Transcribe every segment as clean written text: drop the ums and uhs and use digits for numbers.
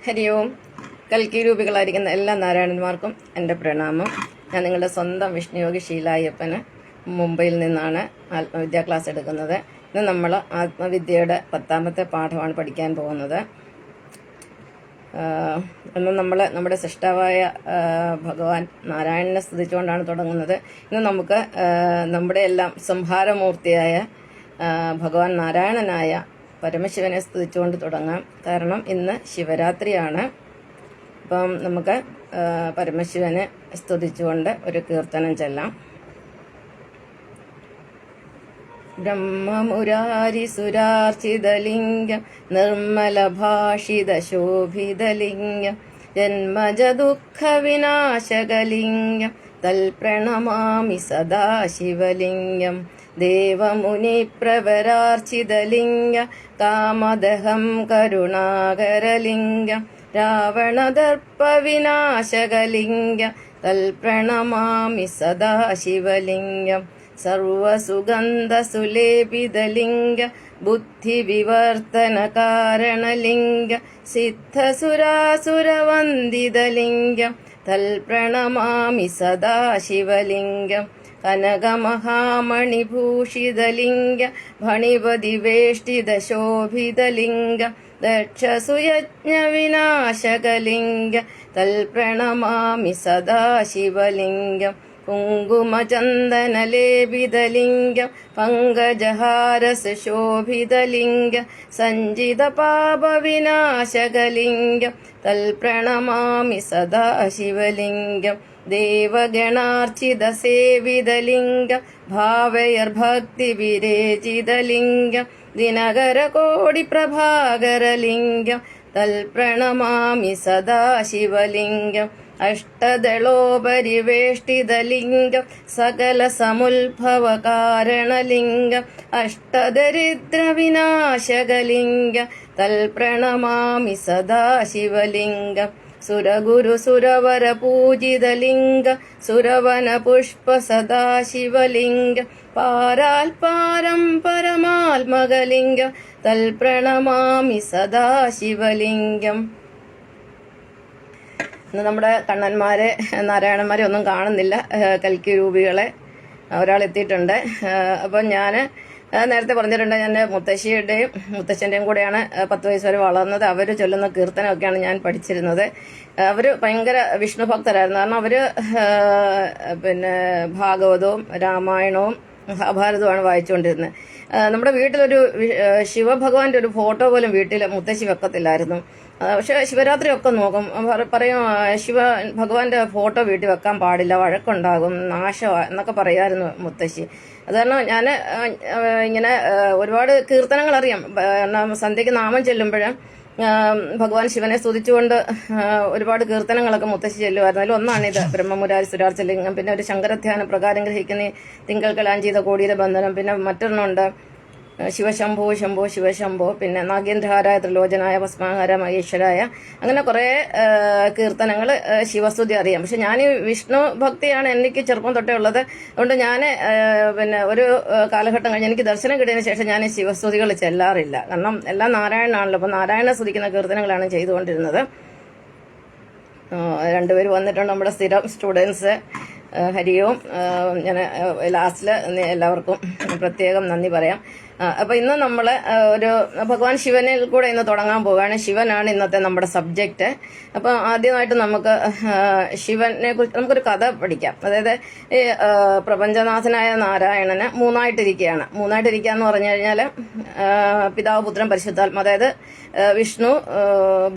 ഹരി ഓം. കൽക്കി രൂപികളായിരിക്കുന്ന എല്ലാ നാരായണന്മാർക്കും എൻ്റെ പ്രണാമം. ഞാൻ നിങ്ങളുടെ സ്വന്തം വിഷ്ണുയോഗി ഷീലായ്യപ്പന് മുംബൈയിൽ നിന്നാണ് ആത്മവിദ്യാ ക്ലാസ് എടുക്കുന്നത്. ഇന്ന് നമ്മൾ ആത്മവിദ്യയുടെ 10ാമത്തെ പാഠമാണ് പഠിക്കാൻ പോകുന്നത്. ഇന്ന് നമ്മൾ നമ്മുടെ സൃഷ്ടാവായ ഭഗവാൻ നാരായണനെ സ്തുതിച്ചുകൊണ്ടാണ് തുടങ്ങുന്നത്. ഇന്ന് നമുക്ക് നമ്മുടെ എല്ലാം സംഹാരമൂർത്തിയായ ഭഗവാൻ നാരായണനായ പരമശിവനെ സ്തുതിച്ചുകൊണ്ട് തുടങ്ങാം. കാരണം ഇന്ന് ശിവരാത്രിയാണ്. അപ്പം നമുക്ക് പരമശിവനെ സ്തുതിച്ചുകൊണ്ട് ഒരു കീർത്തനം ചെല്ലാം. ബ്രഹ്മമുരാരി സുരാർച്ചിതലിംഗം നിർമ്മല ഭാഷിത ശോഭിതലിംഗം ജന്മജ ദുഃഖ വിനാശകലിംഗം തൽപ്രണമാമി സദാശിവലിംഗം ദേവമുനി പ്രവരാർച്ചിതലിംഗ കാമദഹം കരുണാകരലിംഗം രാവണദർപ്പ വിനാശകലിംഗ തൽപ്രണമാമി സദാശിവലിംഗം സർവസുഗന്ധസുലേപിതലിംഗ ബുദ്ധിവിവർത്തനകാരണലിംഗ സിദ്ധസുരാസുരവന്ദിതലിംഗം തൽപ്രണമാമി സദാശിവലിംഗം കനകമഹാമണിഭൂഷിതലിംഗ ഭണിപതിവേഷ്ടിതശോഭിതലിംഗ ദക്ഷസുയജ്ഞവിനാശകലിംഗ തൽപ്രണമാമി സദാശിവലിംഗം കുങ്കുമചന്ദനലേപിതലിംഗം പങ്കജഹാരസുശോഭിതലിംഗം സഞ്ചിതപാപവിനാശകലിംഗം തൽപ്രണമാമി സദാശിവലിംഗം ദേവഗണാർച്ചിതസേവിതലിംഗം ഭാവയർഭക്തിവിരേചിതലിംഗം ദിനകരകോടിപ്രഭാകരലിംഗം തൽപ്രണമാമി സദാശിവലിംഗം അഷ്ടദളോപരിവേഷ്ടിതലിംഗം സകലസമുദ്ഭവകാരണലിംഗം അഷ്ടദരിദ്രവിനാശകലിംഗം തൽപ്രണമാമി സദാശിവലിംഗം സുരഗുരുസുരവര പൂജിതലിംഗ സുരവന പുഷ്പ സദാശിവലിംഗ പാരാൽ പാരം പരമാത്മകലിംഗം തൽപ്രണമാമി സദാശിവലിംഗം. ഇന്ന് നമ്മുടെ കണ്ണന്മാരെ നാരായണന്മാരെ ഒന്നും കാണുന്നില്ല. കൽക്കി രൂപികളെ ഒരാൾ എത്തിയിട്ടുണ്ട്. അപ്പം ഞാൻ നേരത്തെ പറഞ്ഞിട്ടുണ്ട്, ഞാൻ മുത്തശ്ശിയുടെയും മുത്തച്ഛൻ്റെയും കൂടെയാണ് 10 വയസ്സ് വരെ വളർന്നത്. അവർ ചൊല്ലുന്ന കീർത്തനമൊക്കെയാണ് ഞാൻ പഠിച്ചിരുന്നത്. അവർ ഭയങ്കര വിഷ്ണു ഭക്തരായിരുന്നു. കാരണം അവർ ഭാഗവതവും രാമായണവും മഹാഭാരതവുമാണ് വായിച്ചുകൊണ്ടിരുന്നത്. നമ്മുടെ വീട്ടിലൊരു ശിവഭഗവാന്റെ ഒരു ഫോട്ടോ പോലും വീട്ടിൽ മുത്തശ്ശി വെക്കത്തില്ലായിരുന്നു. പക്ഷെ ശിവരാത്രി ഒക്കെ നോക്കും, പറയും ശിവ ഭഗവാന്റെ ഫോട്ടോ വീട്ടിൽ വെക്കാൻ പാടില്ല, വഴക്കുണ്ടാകും, നാശമാ എന്നൊക്കെ പറയായിരുന്നു മുത്തശ്ശി. അത് കാരണം ഞാൻ ഇങ്ങനെ ഒരുപാട് കീർത്തനങ്ങൾ അറിയാം. സന്ധ്യയ്ക്ക് നാമം ചെല്ലുമ്പോഴും ഭഗവാൻ ശിവനെ സ്തുതിച്ചുകൊണ്ട് ഒരുപാട് കീർത്തനങ്ങളൊക്കെ മുത്തശ്ശി ചെല്ലുമായിരുന്നു. അതിലൊന്നാണിത്, ബ്രഹ്മമുരാരി സുരാർച്ചലിംഗം. പിന്നെ ഒരു ശങ്കരധ്യാന പ്രകാരം ഗ്രഹിക്കുന്ന തിങ്കൾ കലാഞ്ചീത കോടിയില ബന്ധനം. പിന്നെ മറ്റൊരെണ്ണമുണ്ട്, ശിവശംഭോ ശംഭോ ശിവശംഭോ. പിന്നെ നാഗേന്ദ്രഹാരായ ത്രിലോചനായ ഭസ്മാഹാര മഹേശ്വരായ. അങ്ങനെ കുറേ കീർത്തനങ്ങൾ ശിവസ്തുതി അറിയാം. പക്ഷെ ഞാൻ വിഷ്ണു ഭക്തിയാണ് എനിക്ക് ചെറുപ്പം തൊട്ടേ ഉള്ളത്. അതുകൊണ്ട് ഞാൻ ഒരു കാലഘട്ടം കഴിഞ്ഞ് എനിക്ക് ദർശനം കിട്ടിയതിന് ശേഷം ഞാൻ ശിവസ്തുതികൾ ചെല്ലാറില്ല. കാരണം എല്ലാം നാരായണനാണല്ലോ. അപ്പം നാരായണ സ്തുതിക്കുന്ന കീർത്തനങ്ങളാണ് ചെയ്തുകൊണ്ടിരുന്നത്. രണ്ടുപേര് വന്നിട്ടുണ്ട്, നമ്മുടെ സ്ഥിരം സ്റ്റുഡൻസ്. ഹരിയോം. ഞാൻ ലാസ്റ്റിൽ എല്ലാവർക്കും പ്രത്യേകം നന്ദി പറയാം. അപ്പം ഇന്ന് നമ്മൾ ഒരു ഭഗവാൻ ശിവനിൽ കൂടെ ഇന്ന് തുടങ്ങാൻ പോവുകയാണ്. ശിവനാണ് ഇന്നത്തെ നമ്മുടെ സബ്ജക്റ്റ്. അപ്പം ആദ്യമായിട്ട് നമുക്ക് ശിവനെ കുറിച്ച് നമുക്കൊരു കഥ പഠിക്കാം. അതായത് ഈ പ്രപഞ്ചനാഥനായ നാരായണന് മൂന്നായിട്ടിരിക്കുകയാണ്. മൂന്നായിട്ടിരിക്കുക എന്ന് പറഞ്ഞു കഴിഞ്ഞാൽ പിതാവ്, പുത്രൻ, പരിശുദ്ധാത്മ. അതായത് വിഷ്ണു,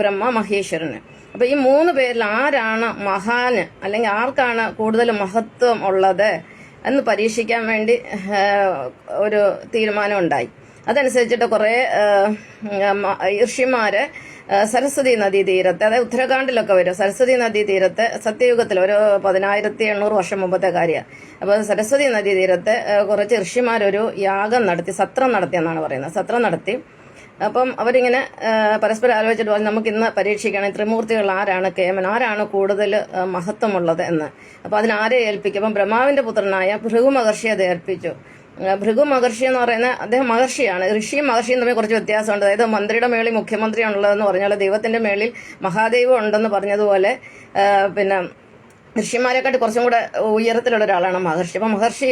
ബ്രഹ്മ, മഹേശ്വരന്. അപ്പൊ ഈ 3 പേരിൽ ആരാണ് മഹാന്, അല്ലെങ്കിൽ ആർക്കാണ് കൂടുതൽ മഹത്വം ഉള്ളത് എന്ന് പരീക്ഷിക്കാൻ വേണ്ടി ഒരു തീരുമാനം ഉണ്ടായി. അതനുസരിച്ചിട്ട് കുറെ ഋഷിമാര് സരസ്വതി നദീതീരത്ത്, അതായത് ഉത്തരാഖണ്ഡിലൊക്കെ വരും, സരസ്വതി നദീതീരത്ത് സത്യയുഗത്തിൽ ഒരു 1800 വർഷം മുമ്പത്തെ കാര്യമാണ്. അപ്പോൾ സരസ്വതി നദീതീരത്ത് കുറച്ച് ഋഷിമാരൊരു യാഗം നടത്തി, സത്രം നടത്തിയെന്നാണ് പറയുന്നത്. സത്രം നടത്തി. അപ്പം അവരിങ്ങനെ പരസ്പരം ആലോചിച്ചിട്ട് പറഞ്ഞു, നമുക്കിന്ന് പരീക്ഷിക്കണം ത്രിമൂർത്തികൾ ആരാണ് കേമൻ, ആരാണ് കൂടുതൽ മഹത്വമുള്ളത് എന്ന്. അപ്പം അതിനാരെ ഏൽപ്പിക്കും? അപ്പം ബ്രഹ്മാവിന്റെ പുത്രനായ ഭൃഗു മഹർഷിയെ അത് ഏൽപ്പിച്ചു. ഭൃഗു മഹർഷി എന്ന് പറയുന്ന അദ്ദേഹം മഹർഷിയാണ്. ഋഷിയും മഹർഷിയും തമ്മിൽ കുറച്ച് വ്യത്യാസമുണ്ട്. അതായത് മന്ത്രിയുടെ മേളിൽ മുഖ്യമന്ത്രിയാണുള്ളതെന്ന് പറഞ്ഞാൽ ദൈവത്തിന്റെ മേളിൽ മഹാദൈവം ഉണ്ടെന്ന് പറഞ്ഞതുപോലെ പിന്നെ ഋഷിമാരെക്കാട്ടി കുറച്ചും കൂടെ ഉയരത്തിലുള്ള ഒരാളാണ് മഹർഷി. അപ്പം മഹർഷി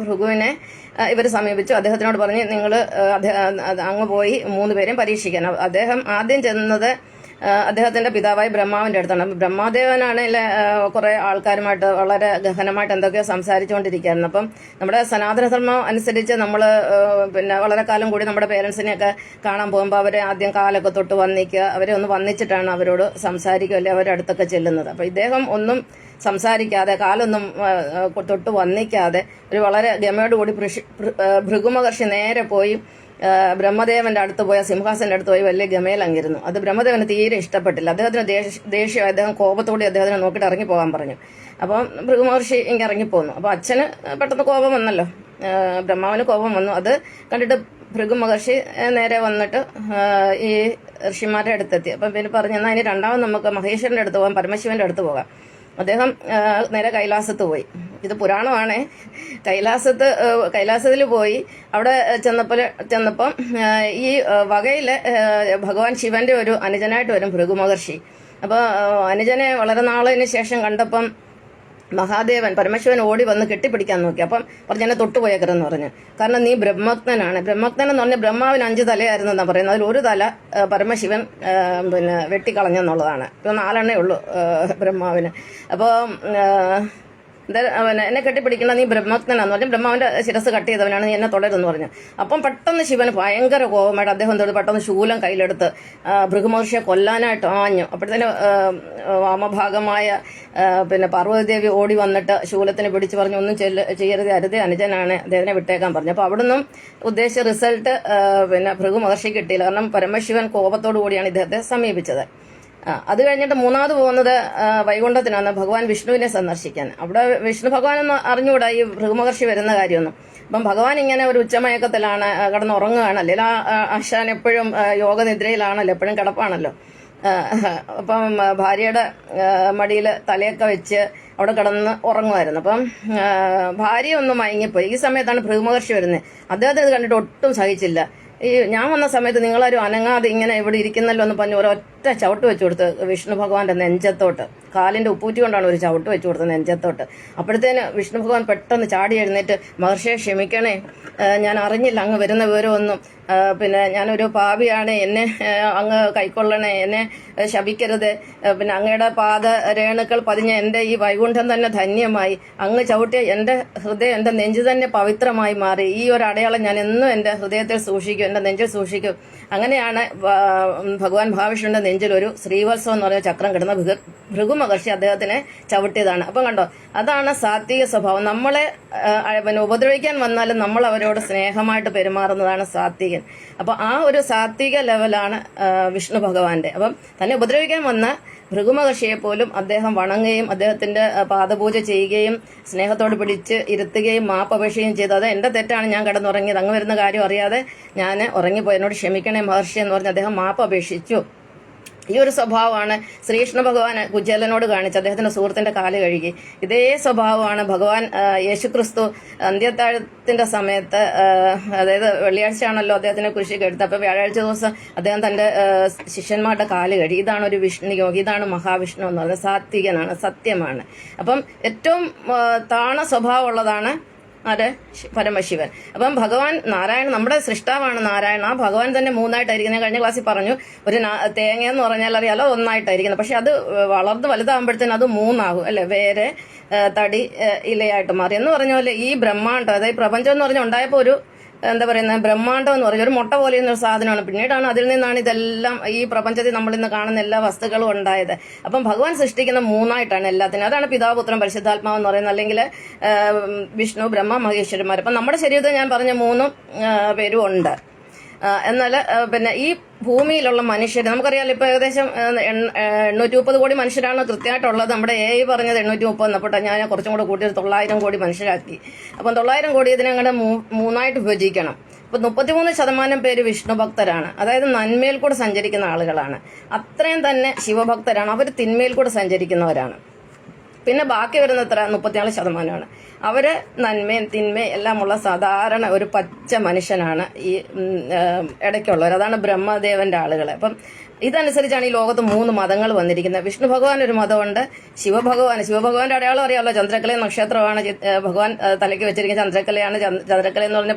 ഭൃഗുവിനെ ഇവർ സമീപിച്ചു. അദ്ദേഹത്തിനോട് പറഞ്ഞ് നിങ്ങൾ അങ്ങ് പോയി 3 പേരെയും പരീക്ഷിക്കാൻ. അദ്ദേഹം ആദ്യം ചെന്നത് അദ്ദേഹത്തിന്റെ പിതാവായ ബ്രഹ്മാവിന്റെ അടുത്താണ്. ബ്രഹ്മാദേവനാണ് കുറെ ആൾക്കാരുമായിട്ട് വളരെ ഗഹനമായിട്ട് എന്തൊക്കെയോ സംസാരിച്ചുകൊണ്ടിരിക്കുകയായിരുന്നു. അപ്പം നമ്മുടെ സനാതനധർമ്മം അനുസരിച്ച് നമ്മൾ പിന്നെ വളരെ കാലം കൂടി നമ്മുടെ പേരൻസിനെയൊക്കെ കാണാൻ പോകുമ്പോൾ അവരെ ആദ്യം കാലൊക്കെ തൊട്ട് വന്നിക്കുക, അവരെ ഒന്ന് വന്നിച്ചിട്ടാണ് അവരോട് സംസാരിക്കുക, അല്ലെ അവരുടെ അടുത്തൊക്കെ ചെല്ലുന്നത്. അപ്പൊ ഇദ്ദേഹം ഒന്നും സംസാരിക്കാതെ കാലൊന്നും തൊട്ട് വന്നിക്കാതെ ഒരു വളരെ ഗമയോടുകൂടി ഭൃഗുമഹർഷി നേരെ പോയി ബ്രഹ്മദേവന്റെ അടുത്ത് പോയ സിംഹാസന്റെ അടുത്ത് പോയി വലിയ ഗമയിലങ്ങിരുന്നു. അത് ബ്രഹ്മദേവന് തീരെ ഇഷ്ടപ്പെട്ടില്ല. അദ്ദേഹത്തിന് ദേഷ്യം, അദ്ദേഹം കോപത്തോടെ അദ്ദേഹത്തിനെ നോക്കിയിട്ട് ഇറങ്ങി പോകാൻ പറഞ്ഞു. അപ്പം ഭൃഗുമഹർഷി ഇങ്ങനെ ഇറങ്ങിപ്പോന്നു. അപ്പൊ അച്ഛന് പെട്ടെന്ന് കോപം വന്നല്ലോ, ബ്രഹ്മാവിന് കോപം വന്നു. അത് കണ്ടിട്ട് ഭൃഗുമഹർഷി നേരെ വന്നിട്ട് ഈ ഋഷിമാരുടെ അടുത്തെത്തി. അപ്പം പിന്നെ പറഞ്ഞു, എന്നാൽ ഇനി രണ്ടാമത് നമുക്ക് മഹേശ്വരന്റെ അടുത്ത് പോകാം, പരമശിവന്റെ അടുത്ത് പോകാം. അദ്ദേഹം നേരെ കൈലാസത്ത് പോയി. ഇത് പുരാണമാണ്. കൈലാസത്തിൽ പോയി അവിടെ ചെന്നപ്പം ഈ വകയിലെ ഭഗവാൻ ശിവന്റെ ഒരു അനുജനായിട്ട് വരും ഭൃഗുമഹർഷി. അപ്പോൾ അനുജനെ വളരെ നാളിന് ശേഷം കണ്ടപ്പം മഹാദേവൻ പരമശിവൻ ഓടി വന്ന് കെട്ടിപ്പിടിക്കാൻ നോക്കി. അപ്പം പറഞ്ഞു, എന്നെ തൊട്ടുപോയേക്കരെന്ന് പറഞ്ഞു. കാരണം നീ ബ്രഹ്മജ്ഞനാണ്. ബ്രഹ്മജ്ഞൻ എന്ന് പറഞ്ഞാൽ ബ്രഹ്മാവിന് 5 തലയായിരുന്നു എന്നാണ് പറയുന്നത്. അതിൽ ഒരു തല പരമശിവൻ പിന്നെ വെട്ടിക്കളഞ്ഞെന്നുള്ളതാണ്. ഇപ്പം 4 ഉള്ളൂ ബ്രഹ്മാവിന്. അപ്പോൾ എന്നെ കെട്ടിപ്പിടിക്കണ നീ ബ്രഹ്മജ്ഞനാന്ന് പറഞ്ഞു. ബ്രഹ്മാവിന്റെ ശിരസ് കട്ട് ചെയ്തവനാണ്, നീ എന്നെ തുടരുന്നു പറഞ്ഞു. അപ്പം പെട്ടെന്ന് ശിവന് ഭയങ്കര കോപമായിട്ട് അദ്ദേഹം പെട്ടെന്ന് ശൂലം കയ്യിലെടുത്ത് ഭൃഗുമഹർഷിയെ കൊല്ലാനായിട്ട് ആഞ്ഞു. അപ്പോഴത്തേന് വാമഭാഗമായ പിന്നെ പാർവതീദേവി ഓടി വന്നിട്ട് ശൂലത്തിന് പിടിച്ചു പറഞ്ഞു, ഒന്നും ചെയ്യരുത്, അരുതേ, അനുജനാണ്, അദ്ദേഹത്തിനെ വിട്ടേക്കാൻ പറഞ്ഞു. അപ്പൊ അവിടുന്ന് ഉദ്ദേശിച്ച റിസൾട്ട് പിന്നെ ഭൃഗുമഹർഷി കിട്ടിയില്ല. കാരണം പരമശിവൻ കോപത്തോടു കൂടിയാണ് ഇദ്ദേഹത്തെ സമീപിച്ചത്. അത് കഴിഞ്ഞിട്ട് മൂന്നാമത് പോകുന്നത് വൈകുണ്ഠത്തിനാണ്, ഭഗവാൻ വിഷ്ണുവിനെ സന്ദർശിക്കാൻ. അവിടെ വിഷ്ണു ഭഗവാൻ എന്ന് അറിഞ്ഞുകൂടാ ഈ ഭൃഗുമഹർഷി വരുന്ന കാര്യമൊന്നും. അപ്പം ഭഗവാൻ ഇങ്ങനെ ഒരു ഉച്ചമയക്കത്തിലാണ്, കിടന്നുറങ്ങുകയാണ്. അല്ലെങ്കിൽ ആശാൻ എപ്പോഴും യോഗനിദ്രയിലാണല്ലോ, എപ്പോഴും കിടപ്പാണല്ലോ. അപ്പം ഭാര്യയുടെ മടിയിൽ തലയൊക്കെ വെച്ച് അവിടെ കിടന്ന് ഉറങ്ങുമായിരുന്നു. അപ്പം ഭാര്യ ഒന്ന് മയങ്ങിപ്പോയി. ഈ സമയത്താണ് ഭൃഗുമഹർഷി വരുന്നത്. അദ്ദേഹത്തിന് ഇത് കണ്ടിട്ട് ഒട്ടും സഹിച്ചില്ല. ഈ ഞാൻ വന്ന സമയത്ത് നിങ്ങളാരും അനങ്ങാതെ ഇങ്ങനെ ഇവിടെ ഇരിക്കുന്നല്ലോ എന്ന് പറഞ്ഞ് ഒരൊറ്റ ചവിട്ട് വെച്ചു കൊടുത്ത് വിഷ്ണു ഭഗവാന്റെ നെഞ്ചത്തോട്ട്. കാലിന്റെ ഉപ്പൂറ്റി കൊണ്ടാണ് ഒരു ചവിട്ട് വെച്ചു കൊടുത്തത് നെഞ്ചത്തോട്ട്. അപ്പോഴത്തേന് വിഷ്ണു ഭഗവാൻ പെട്ടെന്ന് ചാടി എഴുന്നേറ്റ്, മഹർഷിയെ ക്ഷമിക്കണേ, ഞാൻ അറിഞ്ഞില്ല അങ്ങ് വരുന്ന വിവരമൊന്നും. പിന്നെ ഞാനൊരു പാപിയാണ്, എന്നെ അങ്ങ് കൈക്കൊള്ളണേ, എന്നെ ശപിക്കരുത്. പിന്നെ അങ്ങയുടെ പാദ രേണുക്കൾ പതിഞ്ഞ എന്റെ ഈ വൈകുണ്ഠം തന്നെ ധന്യമായി. അങ്ങ് ചവിട്ടിയ എന്റെ ഹൃദയം, എന്റെ നെഞ്ചു തന്നെ പവിത്രമായി മാറി. ഈ ഒരു അടയാളം ഞാൻ എന്നും എന്റെ ഹൃദയത്തിൽ സൂക്ഷിക്കും, എന്റെ നെഞ്ചിൽ സൂക്ഷിക്കും. അങ്ങനെയാണ് ഭഗവാൻ മഹാവിഷ്ണുവിന്റെ നെഞ്ചിൽ ഒരു ശ്രീവത്സവം എന്ന് പറയുന്ന ചക്രം കിടന്ന ഭൃഗുമഹർഷി അദ്ദേഹത്തിനെ ചവിട്ടിയതാണ്. അപ്പം കണ്ടോ, അതാണ് സാത്വിക സ്വഭാവം. നമ്മളെ പിന്നെ ഉപദ്രവിക്കാൻ വന്നാലും നമ്മൾ അവരോട് സ്നേഹമായിട്ട് പെരുമാറുന്നതാണ് സാത്വികൻ. അപ്പൊ ആ ഒരു സാത്വിക ലെവലാണ് വിഷ്ണു ഭഗവാന്റെ. അപ്പം തന്നെ ഉപദ്രവിക്കാൻ വന്ന ഭൃഗുമഹർഷിയെ പോലും അദ്ദേഹം വണങ്ങുകയും അദ്ദേഹത്തിന്റെ പാദപൂജ ചെയ്യുകയും സ്നേഹത്തോട് പിടിച്ച് ഇരുത്തുകയും മാപ്പപേക്ഷയും ചെയ്തു. അത് എന്റെ തെറ്റാണ്, ഞാൻ കിടന്നുറങ്ങിയത്, അങ്ങ് വരുന്ന കാര്യം അറിയാതെ ഞാൻ ഉറങ്ങിപ്പോയി, എന്നോട് ക്ഷമിക്കണേ മഹർഷി എന്ന് പറഞ്ഞ് അദ്ദേഹം മാപ്പപേക്ഷിച്ചു. ഈ ഒരു സ്വഭാവമാണ് ശ്രീകൃഷ്ണ ഭഗവാൻ കുചേലനോട് കാണിച്ച് അദ്ദേഹത്തിന്റെ സുഹൃത്തിന്റെ കാല് കഴുകി. ഇതേ സ്വഭാവമാണ് ഭഗവാൻ യേശുക്രിസ്തു അന്ത്യത്താഴത്തിന്റെ സമയത്ത്, അതായത് വെള്ളിയാഴ്ചയാണല്ലോ അദ്ദേഹത്തിന് കുരിശിൽ എടുത്തത്. അപ്പൊ വ്യാഴാഴ്ച ദിവസം അദ്ദേഹം തന്റെ ശിഷ്യന്മാരുടെ കാല് കഴുകി. ഇതാണ് ഒരു വിഷ്ണു യോഗി, ഇതാണ് മഹാവിഷ്ണു എന്ന് പറയുന്നത്. സാത്വികനാണ്, സത്യമാണ്. അപ്പം ഏറ്റവും താണ സ്വഭാവമുള്ളതാണ് ആര്? പരമശിവൻ. അപ്പം ഭഗവാൻ നാരായണൻ, നമ്മുടെ സൃഷ്ടാവാണ് നാരായണൻ. ആ ഭഗവാൻ തന്നെ 3ആയിട്ടായിരിക്കും. ഞാൻ കഴിഞ്ഞ ക്ലാസ്സിൽ പറഞ്ഞു, ഒരു തേങ്ങ എന്ന് പറഞ്ഞാൽ അറിയാലോ 1ആയിട്ടായിരിക്കുന്നത്. പക്ഷെ അത് വളർന്ന് വലുതാകുമ്പോഴത്തേനും അത് 3 അല്ലെ, വേറെ തടി ഇലയായിട്ട് മാറി എന്ന് പറഞ്ഞ പോലെ ഈ ബ്രഹ്മാണ്ടം, അതായത് പ്രപഞ്ചം എന്ന് പറഞ്ഞാൽ ഉണ്ടായപ്പോൾ ഒരു എന്താ പറയുന്നത്, ബ്രഹ്മാണ്ടം എന്ന് പറഞ്ഞ ഒരു മുട്ട പോലെയുന്ന ഒരു സാധനമാണ്. പിന്നീടാണ് അതിൽ നിന്നാണ് ഇതെല്ലാം, ഈ പ്രപഞ്ചത്തിൽ നമ്മൾ ഇന്ന് കാണുന്ന എല്ലാ വസ്തുക്കളും ഉണ്ടായത്. അപ്പം ഭഗവാൻ സൃഷ്ടിക്കുന്ന 3ആയിട്ടാണ് എല്ലാത്തിനും. അതാണ് പിതാവ്, പുത്രൻ, പരിശുദ്ധാത്മാവ് എന്ന് പറയുന്നത്, അല്ലെങ്കിൽ വിഷ്ണു, ബ്രഹ്മ, മഹേശ്വരന്മാർ. അപ്പം നമ്മുടെ ശരീരത്തിൽ ഞാൻ പറഞ്ഞ 3 പേരും ഉണ്ട്. എന്നാൽ പിന്നെ ഈ ഭൂമിയിലുള്ള മനുഷ്യർ നമുക്കറിയാലോ, ഇപ്പൊ ഏകദേശം 830 കോടി മനുഷ്യരാണ് കൃത്യമായിട്ടുള്ളത്. നമ്മുടെ AI പറഞ്ഞത് 830 എന്നപ്പോട്ടെ ഞാൻ കുറച്ചും കൂടെ കൂട്ടിയത് 900 കോടി മനുഷ്യരാക്കി. അപ്പം 900 കോടി ഇതിനങ്ങനെ 3ആയിട്ട് വിഭജിക്കണം. അപ്പൊ 33% പേര് വിഷ്ണു ഭക്തരാണ്, അതായത് നന്മയിൽ കൂടെ സഞ്ചരിക്കുന്ന ആളുകളാണ്. അത്രയും തന്നെ ശിവഭക്തരാണ്, അവർ തിന്മയിൽ കൂടെ സഞ്ചരിക്കുന്നവരാണ്. പിന്നെ ബാക്കി വരുന്ന എത്ര 34%. അവര് നന്മയും തിന്മയും എല്ലാമുള്ള സാധാരണ ഒരു പച്ച മനുഷ്യനാണ് ഈ ഇടയ്ക്കുള്ളവർ. അതാണ് ബ്രഹ്മദേവന്റെ ആളുകൾ. അപ്പം ഇതനുസരിച്ചാണ് ഈ ലോകത്ത് 3 മതങ്ങൾ വന്നിരിക്കുന്നത്. വിഷ്ണു ഭഗവാൻ ഒരു മതമുണ്ട്, ശിവഭഗവാന്റെ അടയാളം അറിയാമല്ലോ, ചന്ദ്രക്കല നക്ഷത്രമാണ് ഭഗവാൻ തലയ്ക്ക് വെച്ചിരിക്കുന്ന ചന്ദ്രക്കലയാണ്. ചന്ദ്രക്കല എന്ന് പറഞ്ഞ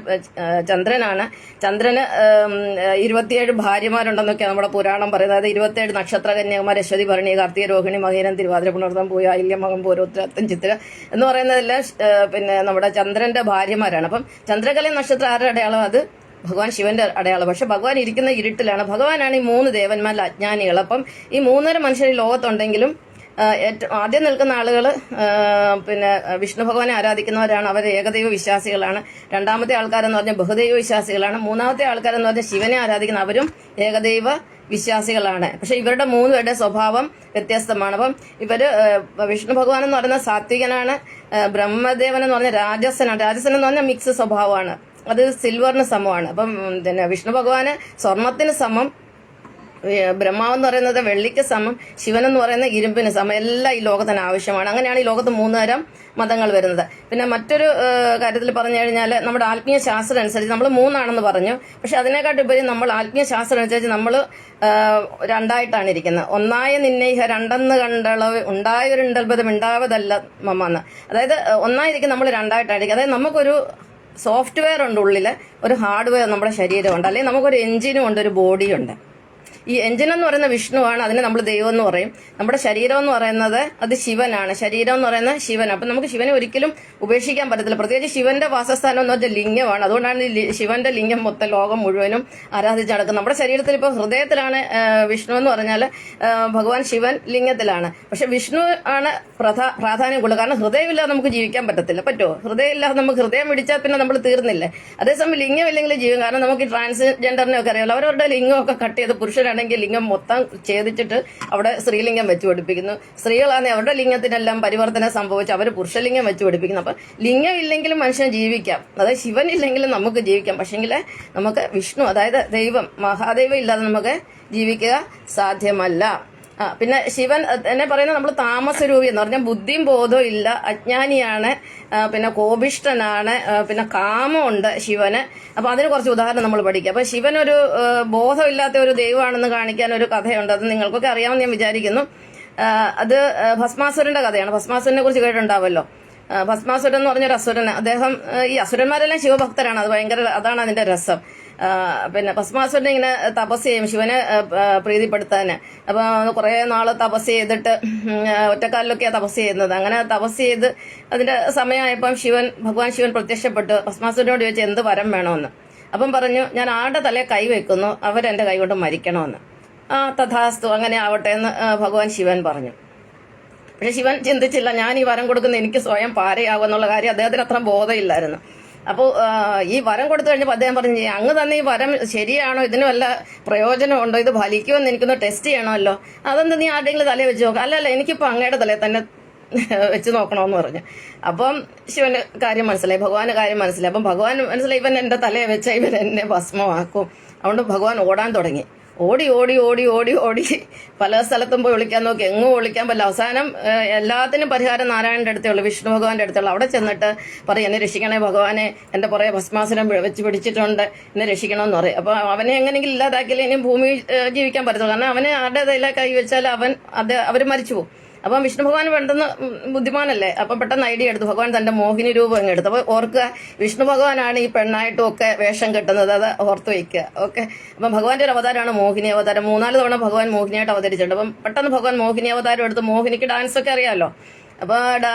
ചന്ദ്രനാണ്. ചന്ദ്രന് 27 ഭാര്യമാരുണ്ടെന്നൊക്കെയാണ് നമ്മുടെ പുരാണം പറയുന്നത്. അതായത് 27 നക്ഷത്ര കന്യകുമാർ, അശ്വതി, ഭരണി, കാർത്തിക, രോഹിണി, മകീരം, തിരുവാതിര, പുണർതം, പൂയ, ആയില്യം, മകം, പൂരോത്തരം, ചിത്തിര എന്ന് പറയുന്നതെല്ലാം നമ്മുടെ ചന്ദ്രന്റെ ഭാര്യമാരാണ്. അപ്പം ചന്ദ്രകല നക്ഷത്രം ആരുടെ അടയാളം? അത് ഭഗവാൻ ശിവന്റെ അടയാളം. പക്ഷെ ഭഗവാൻ ഇരിക്കുന്ന ഇരുട്ടിലാണ്. ഭഗവാനാണ് ഈ 3 ദേവന്മാരിൽ അജ്ഞാനികൾ. അപ്പം ഈ 3.5 മനുഷ്യർ ഈ ലോകത്തുണ്ടെങ്കിലും ആദ്യം നിൽക്കുന്ന ആളുകൾ വിഷ്ണു ഭഗവാനെ ആരാധിക്കുന്നവരാണ്. അവർ ഏകദൈവ വിശ്വാസികളാണ്. രണ്ടാമത്തെ ആൾക്കാരെന്ന് പറഞ്ഞാൽ ബഹുദൈവ വിശ്വാസികളാണ്. മൂന്നാമത്തെ ആൾക്കാരെന്ന് പറഞ്ഞാൽ ശിവനെ ആരാധിക്കുന്ന അവരും ഏകദൈവ വിശ്വാസികളാണ്. പക്ഷെ ഇവരുടെ 3 പേരുടെ സ്വഭാവം വ്യത്യസ്തമാണ്. അപ്പം ഇവര് വിഷ്ണു ഭഗവാൻ എന്ന് പറയുന്ന സാത്വികനാണ്, ബ്രഹ്മദേവൻ എന്ന് പറഞ്ഞ രാജസനാണ്. രാജസൻ എന്ന് പറഞ്ഞാൽ മിക്സ് സ്വഭാവമാണ്, അത് സിൽവറിന് സമമാണ്. അപ്പം വിഷ്ണു ഭഗവാന് സ്വർണത്തിന് സമം, ബ്രഹ്മാവെന്ന് പറയുന്നത് വെള്ളിക്ക് സമം, ശിവൻ എന്ന് പറയുന്നത് ഇരുമ്പിന് സമം. എല്ലാം ഈ ലോകത്തിന് ആവശ്യമാണ്. അങ്ങനെയാണ് ഈ ലോകത്ത് 3 തരം മതങ്ങൾ വരുന്നത്. പിന്നെ മറ്റൊരു കാര്യത്തിൽ പറഞ്ഞു കഴിഞ്ഞാൽ നമ്മുടെ ആത്മീയ ശാസ്ത്രം അനുസരിച്ച് നമ്മൾ 3 പറഞ്ഞു. പക്ഷെ അതിനെക്കാട്ടുപരി നമ്മൾ ആത്മീയ ശാസ്ത്രം അനുസരിച്ച് നമ്മൾ 2ആയിട്ടാണ് ഇരിക്കുന്നത്. ഒന്നായ നിന്നൈഹ രണ്ടെന്ന് കണ്ടളവ് ഉണ്ടായൊരുണ്ടൽബതം ഉണ്ടാവതല്ല മമ്മെന്ന്. അതായത് ഒന്നായിരിക്കും നമ്മൾ 2ആയിട്ടാണ് ഇരിക്കുന്നത്. അതായത് നമുക്കൊരു സോഫ്റ്റ്വെയർ ഉണ്ട്, ഉള്ളിൽ ഒരു ഹാർഡ്വെയർ നമ്മുടെ ശരീരമുണ്ട്, അല്ലെങ്കിൽ നമുക്കൊരു എഞ്ചിനും ഉണ്ട്, ഒരു ബോഡിയുണ്ട്. ഈ എഞ്ചിൻ എന്ന് പറയുന്ന വിഷ്ണുവാണ്, അതിനെ നമ്മൾ ദൈവം എന്ന് പറയും. നമ്മുടെ ശരീരം എന്ന് പറയുന്നത് അത് ശിവനാണ്, ശരീരം എന്ന് പറയുന്നത് ശിവൻ. അപ്പം നമുക്ക് ശിവനെ ഒരിക്കലും ഉപേക്ഷിക്കാൻ പറ്റത്തില്ല. പ്രത്യേകിച്ച് ശിവന്റെ വാസസ്ഥാനം എന്ന് പറഞ്ഞാൽ ലിംഗമാണ്. അതുകൊണ്ടാണ് ശിവന്റെ ലിംഗം മൊത്തം ലോകം മുഴുവനും ആരാധിച്ച് നടക്കുന്നത്. നമ്മുടെ ശരീരത്തിൽ ഇപ്പോൾ ഹൃദയത്തിലാണ് വിഷ്ണു എന്ന് പറഞ്ഞാൽ ഭഗവാൻ ശിവൻ ലിംഗത്തിലാണ്. പക്ഷെ വിഷ്ണു ആണ് പ്രാധാന്യം കൂടുതൽ. കാരണം ഹൃദയമില്ലാതെ നമുക്ക് ജീവിക്കാൻ പറ്റത്തില്ല. പറ്റുമോ? ഹൃദയം ഇല്ലാതെ നമുക്ക് ഹൃദയം പിടിച്ചാൽ പിന്നെ നമ്മൾ തീർന്നില്ലേ. അതേസമയം ലിംഗം ഇല്ലെങ്കിൽ ജീവിക്കും. കാരണം നമുക്ക് ഈ ട്രാൻസ്ജെൻഡറിനെ ഒക്കെ അറിയാമല്ലോ, അവരവരുടെ ലിംഗമൊക്കെ കട്ട് ചെയ്ത് പുരുഷനാണ് ലിംഗം മൊത്തം ഛേദിച്ചിട്ട് അവിടെ സ്ത്രീലിംഗം വെച്ച് പിടിപ്പിക്കുന്നു. സ്ത്രീകളാണെങ്കിൽ അവരുടെ ലിംഗത്തിനെല്ലാം പരിവർത്തനം സംഭവിച്ച് അവർ പുരുഷലിംഗം വെച്ച് പിടിപ്പിക്കുന്നു. അപ്പൊ ലിംഗം ഇല്ലെങ്കിലും മനുഷ്യൻ ജീവിക്കാം, അതായത് ശിവൻ ഇല്ലെങ്കിലും നമുക്ക് ജീവിക്കാം. പക്ഷെങ്കിൽ നമുക്ക് വിഷ്ണു, അതായത് ദൈവം, മഹാദൈവം ഇല്ലാതെ നമുക്ക് ജീവിക്കുക സാധ്യമല്ല. പിന്നെ ശിവൻ എന്നെ പറയുന്നത് നമ്മൾ താമസരൂപി എന്ന് പറഞ്ഞാൽ ബുദ്ധിയും ബോധവും ഇല്ല, അജ്ഞാനിയാണ്, പിന്നെ കോപിഷ്ഠനാണ്, പിന്നെ കാമമുണ്ട് ശിവന്. അപ്പൊ അതിന് കുറച്ച് ഉദാഹരണം നമ്മൾ പഠിക്കുക. അപ്പൊ ശിവൻ ഒരു ബോധമില്ലാത്ത ഒരു ദൈവമാണെന്ന് കാണിക്കാൻ ഒരു കഥയുണ്ട്. അത് നിങ്ങൾക്കൊക്കെ അറിയാമെന്ന് ഞാൻ വിചാരിക്കുന്നു. അത് ഭസ്മാസുരന്റെ കഥയാണ്. ഭസ്മാസുരനെ കുറിച്ച് കേട്ടിട്ടുണ്ടാവല്ലോ. ഭസ്മാസുരൻ എന്ന് പറഞ്ഞൊരു അസുരൻ. അദ്ദേഹം, ഈ അസുരന്മാരെല്ലാം ശിവഭക്തരാണ്, അത് ഭയങ്കര, അതാണ് അതിന്റെ രസം. പിന്നെ ഭസ്മാസുരനെ ഇങ്ങനെ തപസ് ചെയ്യും ശിവനെ പ്രീതിപ്പെടുത്താൻ. അപ്പൊ കുറെ നാള് തപസ് ചെയ്തിട്ട് ഒറ്റക്കാലിലൊക്കെയാണ് തപസ് ചെയ്യുന്നത്. അങ്ങനെ തപസ് ചെയ്ത് അതിന്റെ സമയമായപ്പം ഭഗവാൻ ശിവൻ പ്രത്യക്ഷപ്പെട്ടു. ഭസ്മാസുരനോട് ചോദിച്ചു എന്ത് വരം വേണമെന്ന്. അപ്പം പറഞ്ഞു, ഞാൻ ആരുടെ തലയെ കൈവെക്കുന്നു അവരെന്റെ കൈ കൊണ്ട് മരിക്കണമെന്ന്. തഥാസ്തു, അങ്ങനെ ആവട്ടെ എന്ന് ഭഗവാൻ ശിവൻ പറഞ്ഞു. പക്ഷെ ശിവൻ ചിന്തിച്ചില്ല, ഞാൻ ഈ വരം കൊടുക്കുന്ന എനിക്ക് സ്വയം പാരയാകും എന്നുള്ള കാര്യം അദ്ദേഹത്തിന് അത്ര ബോധമില്ലായിരുന്നു. അപ്പോൾ ഈ വരം കൊടുത്തു കഴിഞ്ഞപ്പോൾ അദ്ദേഹം പറഞ്ഞു, അങ്ങ് തന്നെ ഈ വരം ശരിയാണോ, ഇതിന് വല്ല പ്രയോജനമുണ്ടോ, ഇത് ഫലിക്കുമെന്ന് എനിക്കൊന്ന് ടെസ്റ്റ് ചെയ്യണമല്ലോ. അതെന്താ നീ ആരുടെയെങ്കിലും തലയിൽ വെച്ച് നോക്കാം. അല്ലല്ല, എനിക്കിപ്പോൾ അങ്ങയുടെ തലയിൽ തന്നെ വെച്ച് നോക്കണമെന്ന് പറഞ്ഞു. അപ്പം ശിവന്റെ കാര്യം മനസ്സിലായി, ഭഗവാന്റെ കാര്യം മനസ്സിലായി. അപ്പം ഭഗവാൻ മനസ്സിലായി, ഇവൻ എന്റെ തലയെ വെച്ച ഇവൻ എന്നെ ഭസ്മമാക്കും. അതുകൊണ്ട് ഭഗവാൻ ഓടാൻ തുടങ്ങി. ഓടി ഓടി ഓടി ഓടി ഓടി പല സ്ഥലത്തും പോയി വിളിക്കാൻ നോക്കി, എങ്ങും വിളിക്കാൻ പറ്റില്ല. അവസാനം എല്ലാത്തിനും പരിഹാരം നാരായണന്റെ അടുത്തേ ഉള്ളൂ, വിഷ്ണു ഭഗവാന്റെ അടുത്തുള്ളൂ. അവിടെ ചെന്നിട്ട് പറയും, എന്നെ രക്ഷിക്കണേ ഭഗവാനെ, എന്റെ പുറകെ ഭസ്മാസുരം വെച്ച് പിടിച്ചിട്ടുണ്ട്, എന്നെ രക്ഷിക്കണമെന്ന് പറയും. അപ്പൊ അവനെ എങ്ങനെയെങ്കിലും ഇല്ലാതാക്കിയാലേ ഇനിയും ഭൂമി ജീവിക്കാൻ പറ്റത്തുള്ളൂ. കാരണം അവനെ ആരുടെ ഇതിലെ കൈ വെച്ചാൽ അവർ മരിച്ചു പോകും. അപ്പം വിഷ്ണു ഭഗവാൻ പെട്ടെന്ന് ബുദ്ധിമാനല്ലേ, അപ്പൊ പെട്ടെന്ന് ഐഡിയ എടുത്തു. ഭഗവാൻ തന്റെ മോഹിനി രൂപം അങ്ങ് എടുത്തു. അപ്പൊ ഓർക്കുക, വിഷ്ണു ഭഗവാനാണ് ഈ പെണ്ണായിട്ടും ഒക്കെ വേഷം കെട്ടുന്നത്, അത് ഓർത്ത് വയ്ക്കുക. ഓക്കെ, അപ്പം ഭഗവാന്റെ ഒരു അവതാരമാണ് മോഹിനി അവതാരം. 3-4 തവണ ഭഗവാൻ മോഹിനിയായിട്ട് അവതരിച്ചിട്ടുണ്ട്. അപ്പം പെട്ടെന്ന് ഭഗവാൻ മോഹിനി അവതാരം എടുത്ത്, മോഹിനിക്ക് ഡാൻസ് ഒക്കെ അറിയാമല്ലോ. അപ്പൊ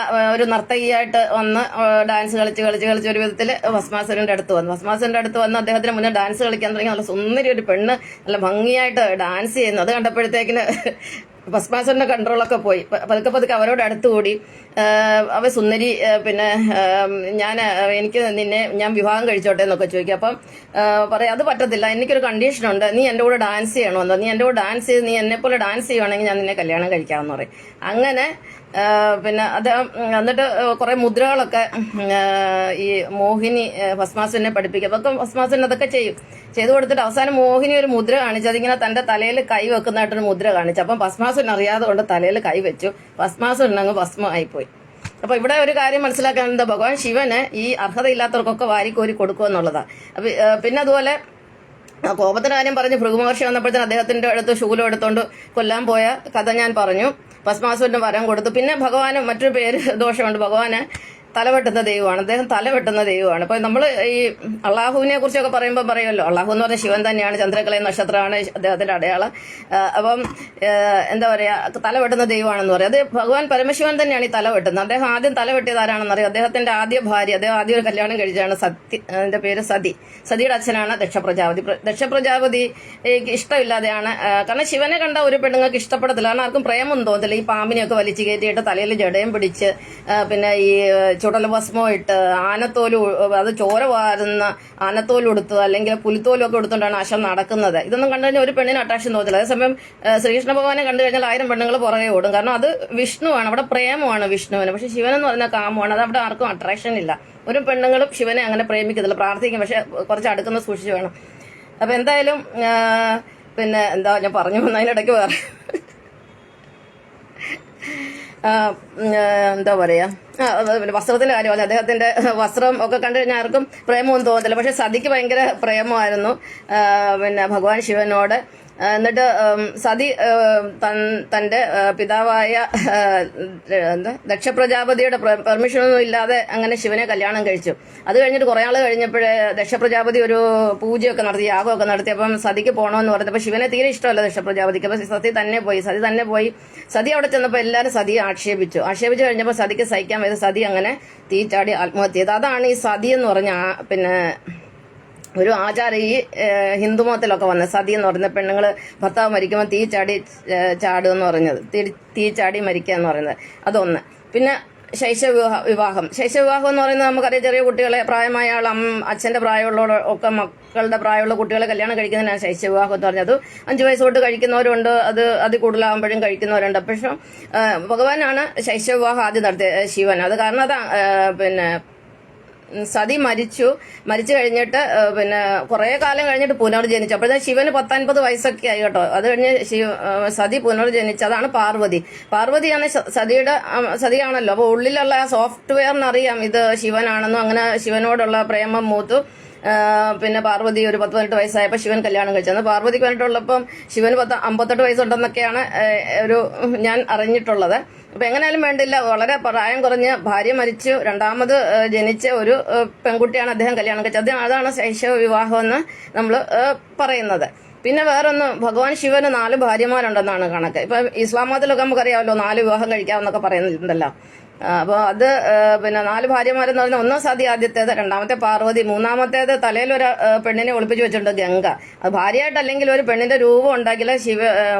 ഒരു നർത്തകിയായിട്ട് വന്ന് ഡാൻസ് കളിച്ച് ഒരു വിധത്തില് ഭസ്മാസുരന്റെ അടുത്ത് വന്ന് അദ്ദേഹത്തിന് മുന്നേ ഡാൻസ് കളിക്കാൻ തുടങ്ങി. നല്ല സുന്ദരി ഒരു പെണ്ണ് നല്ല ഭംഗിയായിട്ട് ഡാൻസ് ചെയ്യുന്നു. അത് കണ്ടപ്പോഴത്തേക്കിന് ഭസ്മാസുരന്റെ കൺട്രോളൊക്കെ പോയി. പതുക്കെ അവരോട് അടുത്തുകൂടി, അവ സുന്ദരി, പിന്നെ എനിക്ക് ഞാൻ വിവാഹം കഴിച്ചോട്ടെ എന്നൊക്കെ ചോദിക്കും. അപ്പം പറയാം, അത് പറ്റത്തില്ല, എനിക്കൊരു കണ്ടീഷനുണ്ട്, നീ എൻ്റെ കൂടെ ഡാൻസ് ചെയ്യണമെന്നോ, നീ എൻ്റെ കൂടെ ഡാൻസ് ചെയ്ത് നീ എന്നെ പോലെ ഡാൻസ് ചെയ്യുവാണെങ്കിൽ ഞാൻ നിന്നെ കല്യാണം കഴിക്കാമെന്ന് പറയും. അങ്ങനെ പിന്നെ അദ്ദേഹം എന്നിട്ട് കുറെ മുദ്രകളൊക്കെ ഈ മോഹിനി ഭസ്മാസുരനെ പഠിപ്പിക്കും. അതൊക്കെ ഭസ്മാസുരൻ അതൊക്കെ ചെയ്തു കൊടുത്തിട്ട് അവസാനം മോഹിനി ഒരു മുദ്ര കാണിച്ചു. അതിങ്ങനെ തന്റെ തലയിൽ കൈ വെക്കുന്നതായിട്ടൊരു മുദ്ര കാണിച്ചു. അപ്പം ഭസ്മാസുരൻ അറിയാതെ കൊണ്ട് തലയിൽ കൈ വെച്ചു. ഭസ്മാസുരൻ അങ്ങ് ഭസ്മമായിപ്പോയി. അപ്പൊ ഇവിടെ ഒരു കാര്യം മനസ്സിലാക്കാൻ എന്താ, ഭഗവാൻ ശിവന് ഈ അർഹതയില്ലാത്തവർക്കൊക്കെ വാരിക്കോരി കൊടുക്കുമെന്നുള്ളതാണ്. പിന്നെ അതുപോലെ കോപത്തിന്റെ കാര്യം പറഞ്ഞ് ഭൃഗുമഹർഷി വന്നപ്പോഴത്തേന് അദ്ദേഹത്തിന്റെ അടുത്ത് ശൂലം എടുത്തോണ്ട് കൊല്ലാൻ പോയ കഥ ഞാൻ പറഞ്ഞു. ഭസ്മാസുരന് വരം കൊടുത്തു. പിന്നെ ഭഗവാന് മറ്റൊരു പേര് ദോഷമുണ്ട്. ഭഗവാന് തലവെട്ടുന്ന ദൈവമാണ്. അദ്ദേഹം തലവെട്ടുന്ന ദൈവമാണ്. അപ്പൊ നമ്മൾ ഈ അള്ളാഹുവിനെ കുറിച്ചൊക്കെ പറയുമ്പോൾ പറയുമല്ലോ, അള്ളാഹു എന്ന് പറഞ്ഞ ശിവൻ തന്നെയാണ്, ചന്ദ്രകല നക്ഷത്രമാണ് അദ്ദേഹത്തിന്റെ അടയാളം. അപ്പം എന്താ പറയാ, തലവെട്ടുന്ന ദൈവമാണെന്ന് പറയും. അത് ഭഗവാൻ പരമശിവൻ തന്നെയാണ് ഈ തലവെട്ടുന്നത്. അദ്ദേഹം ആദ്യം തലവെട്ടിയത് ആരാണെന്ന് അറിയാം. അദ്ദേഹത്തിന്റെ ആദ്യ ഭാര്യ, അദ്ദേഹം ആദ്യം ഒരു കല്യാണം കഴിച്ചാണ് അതിന്റെ പേര് സതി. സതിയുടെ അച്ഛനാണ് ദക്ഷപ്രജാപതി. ദക്ഷപ്രജാപതിക്ക് ഇഷ്ടമില്ലാതെയാണ്, കാരണം ശിവനെ കണ്ട ഒരു പെണ്ണുങ്ങൾക്ക് ഇഷ്ടപ്പെടത്തില്ല. കാരണം ആർക്കും പ്രേമൊന്നും തോന്നത്തില്ല. ഈ പാമ്പിനെയൊക്കെ വലിച്ചു കയറ്റിയിട്ട് തലയിൽ ജടയും പിടിച്ച് പിന്നെ ഈ ചുടല ഭസ്മം ഇട്ട് ആനത്തോല്, അത് ചോര വാരുന്ന ആനത്തോലും എടുത്ത് അല്ലെങ്കിൽ പുലിത്തോലും ഒക്കെ എടുത്തുകൊണ്ടാണ് അശം നടക്കുന്നത്. ഇതൊന്നും കണ്ടു കഴിഞ്ഞാൽ ഒരു പെണ്ണിന് അട്രാക്ഷൻ തോന്നില്ല. അതേസമയം ശ്രീകൃഷ്ണ ഭഗവാനെ കണ്ടു കഴിഞ്ഞാൽ 1000 പെണ്ണുങ്ങൾ പുറകെ ഓടും. കാരണം അത് വിഷ്ണുവാണ്, അവിടെ പ്രേമമാണ് വിഷ്ണുവിന്. പക്ഷെ ശിവനെന്ന് പറഞ്ഞാൽ കാമമാണ്. അത് അവിടെ ആർക്കും അട്രാക്ഷൻ ഇല്ല. ഒരു പെണ്ണുങ്ങളും ശിവനെ അങ്ങനെ പ്രേമിക്കത്തില്ല. പ്രാർത്ഥിക്കും, പക്ഷെ കുറച്ച് അടുക്കുന്ന സൂക്ഷിച്ചു വേണം. അപ്പൊ എന്തായാലും പിന്നെ എന്താ ഞാൻ പറഞ്ഞു വന്നതിനിടയ്ക്ക് വേറെ എന്താ പറയാ, വസ്ത്രത്തിന്റെ കാര്യമല്ല. അദ്ദേഹത്തിന്റെ വസ്ത്രം ഒക്കെ കണ്ടു കഴിഞ്ഞാൽ ആർക്കും പ്രേമമൊന്നും തോന്നത്തില്ല. പക്ഷെ സതിക്ക് ഭയങ്കര പ്രേമമായിരുന്നു പിന്നെ ഭഗവാൻ ശിവനോട്. എന്നിട്ട് സതി തന്റെ പിതാവായ ദക്ഷപ്രജാപതിയുടെ പെർമിഷനൊന്നും ഇല്ലാതെ അങ്ങനെ ശിവനെ കല്യാണം കഴിച്ചു. അത് കഴിഞ്ഞിട്ട് കുറെ ആൾ കഴിഞ്ഞപ്പോഴേ ദക്ഷപ്രജാപതി ഒരു പൂജയൊക്കെ നടത്തി, യാഗമൊക്കെ നടത്തി. അപ്പം സതിക്ക് പോകണമെന്ന് പറഞ്ഞപ്പോൾ ശിവനെ തീരെ ഇഷ്ടമല്ല ദക്ഷപ്രജാപതിക്ക്. അപ്പൊ സതി തന്നെ പോയി. സതി അവിടെ ചെന്നപ്പോൾ എല്ലാവരും സതിയെ ആക്ഷേപിച്ചു കഴിഞ്ഞപ്പോൾ സതിക്ക് സഹിക്കാൻ വയ്യ. സതി അങ്ങനെ തീച്ചാടി ആത്മഹത്യ ചെയ്തു. അതാണ് ഈ സതി എന്ന് പറഞ്ഞ പിന്നെ ഒരു ആചാരം ഈ ഹിന്ദുമതത്തിലൊക്കെ വന്നത്. സതി എന്ന് പറയുന്ന പെണ്ണുങ്ങൾ ഭർത്താവ് മരിക്കുമ്പോൾ ചാടുക എന്ന് പറഞ്ഞത്, തീച്ചാടി മരിക്കുക എന്ന് പറയുന്നത് അതൊന്ന്. പിന്നെ ശൈശവവിവാഹം എന്ന് പറയുന്നത് നമുക്കറിയാം, ചെറിയ കുട്ടികളെ പ്രായമായ ആൾ അച്ഛന്റെ പ്രായമുള്ള ഒക്കെ മക്കളുടെ പ്രായമുള്ള കുട്ടികളെ കല്യാണം കഴിക്കുന്നതിനാണ് ശൈശവവിവാഹം എന്ന് പറഞ്ഞത്. 5 വയസ്സ് തൊട്ട് കഴിക്കുന്നവരുണ്ട്, അത് കൂടുതലാകുമ്പോഴും കഴിക്കുന്നവരുണ്ട്. പക്ഷെ ഭഗവാനാണ് ശൈശവവിവാഹം ആദ്യം നടത്തിയത്, ശിവൻ. അത് കാരണം അത് പിന്നെ സതി മരിച്ചു കഴിഞ്ഞിട്ട് പിന്നെ കുറെ കാലം കഴിഞ്ഞിട്ട് പുനർജനിച്ചു. അപ്പോഴത്തെ ശിവന് 10-50 വയസ്സൊക്കെ ആയി കേട്ടോ. അത് കഴിഞ്ഞ് സതി പുനർജനിച്ചു. അതാണ് പാർവതിയാണ് സതിയാണല്ലോ. അപ്പൊ ഉള്ളിലുള്ള ആ സോഫ്റ്റ്വെയറിനറിയാം ഇത് ശിവനാണെന്നും. അങ്ങനെ ശിവനോടുള്ള പ്രേമം മൂത്തു. പിന്നെ പാർവതി ഒരു 10-18 വയസ്സായപ്പോൾ ശിവൻ കല്യാണം കഴിച്ചത്. പാർവതിക്ക് വേണ്ടിയിട്ടുള്ളപ്പം ശിവന് 58 വയസ്സുണ്ടെന്നൊക്കെയാണ് ഒരു ഞാൻ അറിഞ്ഞിട്ടുള്ളത്. അപ്പൊ എങ്ങനെയാലും വേണ്ടില്ല, വളരെ പ്രായം കുറഞ്ഞ് ഭാര്യ മരിച്ചു രണ്ടാമത് ജനിച്ച ഒരു പെൺകുട്ടിയാണ് അദ്ദേഹം കല്യാണം കഴിച്ചത്. അതാണ് ശൈശവ വിവാഹം എന്ന് നമ്മൾ പറയുന്നത്. പിന്നെ വേറൊന്ന്, ഭഗവാൻ ശിവന് 4 ഭാര്യമാരുണ്ടെന്നാണ് കണക്ക്. ഇപ്പൊ ഇസ്ലാം മതത്തിലൊക്കെ നമുക്കറിയാമല്ലോ 4 വിവാഹം കഴിക്കാമെന്നൊക്കെ പറയുന്നുണ്ടല്ലോ. അപ്പോൾ അത് പിന്നെ 4 ഭാര്യമാരെന്ന് പറഞ്ഞാൽ ഒന്ന് സതി ആദ്യത്തേത്, രണ്ടാമത്തെ പാർവതി, മൂന്നാമത്തേത് തലയിലൊരു പെണ്ണിനെ ഒളിപ്പിച്ചു വെച്ചിട്ടുണ്ട് ഗംഗ. അത് ഭാര്യയായിട്ടല്ലെങ്കിൽ ഒരു പെണ്ണിന്റെ രൂപം ഉണ്ടാക്കില്ല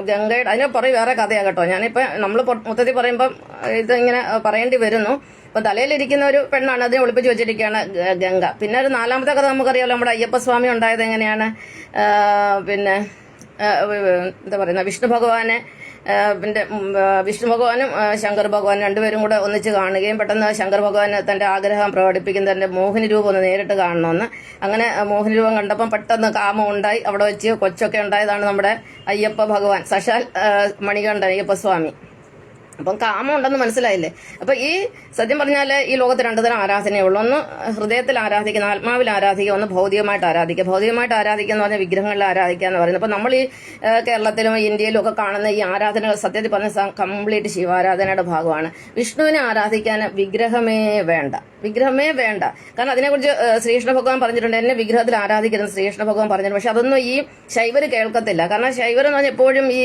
ഗംഗയുടെ. അതിനെ പറയും വേറെ കഥയാണ് കേട്ടോ. ഞാനിപ്പോൾ നമ്മൾ മൊത്തത്തിൽ പറയുമ്പം ഇതിങ്ങനെ പറയേണ്ടി വരുന്നു. അപ്പൊ തലയിലിരിക്കുന്ന ഒരു പെണ്ണാണ്, അതിനെ ഒളിപ്പിച്ചു വെച്ചിരിക്കുകയാണ് ഗംഗ. പിന്നെ ഒരു 4ാമത്തെ കഥ നമുക്കറിയാമല്ലോ, നമ്മുടെ അയ്യപ്പസ്വാമി ഉണ്ടായത് എങ്ങനെയാണ്. പിന്നെ എന്താ പറയുന്ന വിഷ്ണു ഭഗവാനും ശങ്കർ ഭഗവാൻ രണ്ടുപേരും കൂടെ ഒന്നിച്ച് കാണുകയും പെട്ടെന്ന് ശങ്കർ ഭഗവാൻ തന്റെ ആഗ്രഹം പ്രകടിപ്പിക്കുന്നതിന്റെ മോഹിനി രൂപം ഒന്ന് നേരിട്ട് കാണണമെന്ന്. അങ്ങനെ മോഹിനി രൂപം കണ്ടപ്പം പെട്ടെന്ന് കാമം ഉണ്ടായി. അവിടെ വെച്ച് കൊച്ചൊക്കെ ഉണ്ടായതാണ് നമ്മുടെ അയ്യപ്പ ഭഗവാൻ, സശാൽ മണികണ്ഠൻ അയ്യപ്പസ്വാമി. അപ്പം കാമം ഉണ്ടെന്ന് മനസ്സിലായില്ലേ. അപ്പൊ ഈ സത്യം പറഞ്ഞാല് ഈ ലോകത്ത് 2 തരം ആരാധനയുള്ളൂ. ഒന്ന് ഹൃദയത്തിൽ ആരാധിക്കുന്ന, ആത്മാവിൽ ആരാധിക്കുക, ഒന്ന് ഭൗതികമായിട്ട് ആരാധിക്കുക. ഭൗതികമായിട്ട് ആരാധിക്കുക എന്ന് പറഞ്ഞാൽ വിഗ്രഹങ്ങളിൽ ആരാധിക്കുക എന്ന് പറയുന്നത്. അപ്പൊ നമ്മൾ ഈ കേരളത്തിലും ഇന്ത്യയിലും ഒക്കെ കാണുന്ന ഈ ആരാധനകൾ സത്യത്തിൽ പറഞ്ഞ കംപ്ലീറ്റ് ശിവാരാധനയുടെ ഭാഗമാണ്. വിഷ്ണുവിനെ ആരാധിക്കാൻ വിഗ്രഹമേ വേണ്ട. കാരണം അതിനെക്കുറിച്ച് ശ്രീകൃഷ്ണ ഭഗവാൻ പറഞ്ഞിട്ടുണ്ട്, എന്നെ വിഗ്രഹത്തിൽ ആരാധിക്കരുത് ശ്രീകൃഷ്ണ ഭഗവാൻ പറഞ്ഞിട്ടുണ്ട്. പക്ഷെ അതൊന്നും ഈ ശൈവര് കേൾക്കത്തില്ല. കാരണം ശൈവർ എന്ന് പറഞ്ഞാൽ എപ്പോഴും ഈ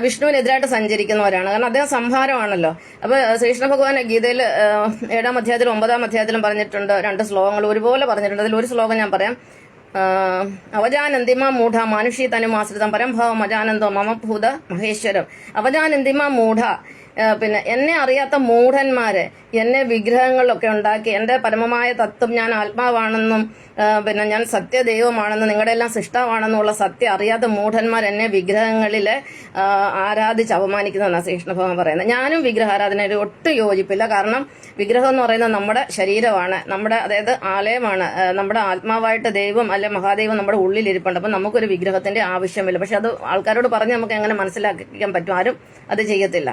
വിഷ്ണുവിനെതിരായിട്ട് സഞ്ചരിക്കുന്നവരാണ്. കാരണം അദ്ദേഹം സംഹാരമാണല്ലോ. അപ്പൊ ശ്രീകൃഷ്ണ ഭഗവാൻ ഗീതയിൽ 7-ാം അധ്യായത്തിലും 9-ാം അധ്യായത്തിലും പറഞ്ഞിട്ടുണ്ട് 2 ശ്ലോകങ്ങൾ ഒരുപോലെ പറഞ്ഞിട്ടുണ്ട്. അതിൽ ഒരു ശ്ലോകം ഞാൻ പറയാം. അവജാനന്തിമ മൂഢ മാനുഷി തനുമാശ്രിതം പരംഭാവം അജാനന്ദോ മമഭൂത മഹേശ്വരം. അവജാനന്തിമ മൂഢ, പിന്നെ എന്നെ അറിയാത്ത മൂഢന്മാരെ എന്നെ വിഗ്രഹങ്ങളിലൊക്കെ ഉണ്ടാക്കി എൻ്റെ പരമമായ തത്വം ഞാൻ ആത്മാവാണെന്നും പിന്നെ ഞാൻ സത്യദൈവമാണെന്നും നിങ്ങളുടെ എല്ലാം സൃഷ്ടാവാണെന്നുള്ള സത്യം അറിയാത്ത മൂഢന്മാർ എന്നെ വിഗ്രഹങ്ങളിൽ ആരാധിച്ച് അപമാനിക്കുന്നതെന്നാണ് ശ്രീകൃഷ്ണ ഭഗവാൻ പറയുന്നത്. ഞാനും വിഗ്രഹാരാധനയിൽ ഒട്ടും യോജിപ്പില്ല. കാരണം വിഗ്രഹം എന്ന് പറയുന്നത് നമ്മുടെ ശരീരമാണ്, നമ്മുടെ അതായത് ആലയമാണ്. നമ്മുടെ ആത്മാവായിട്ട് ദൈവം അല്ലെ മഹാദൈവം നമ്മുടെ ഉള്ളിലിരിപ്പുണ്ട്. അപ്പം നമുക്കൊരു വിഗ്രഹത്തിന്റെ ആവശ്യമില്ല. പക്ഷെ അത് ആൾക്കാരോട് പറഞ്ഞ് നമുക്ക് എങ്ങനെ മനസ്സിലാക്കിക്കാൻ പറ്റും? ആരും അത് ചെയ്യത്തില്ല.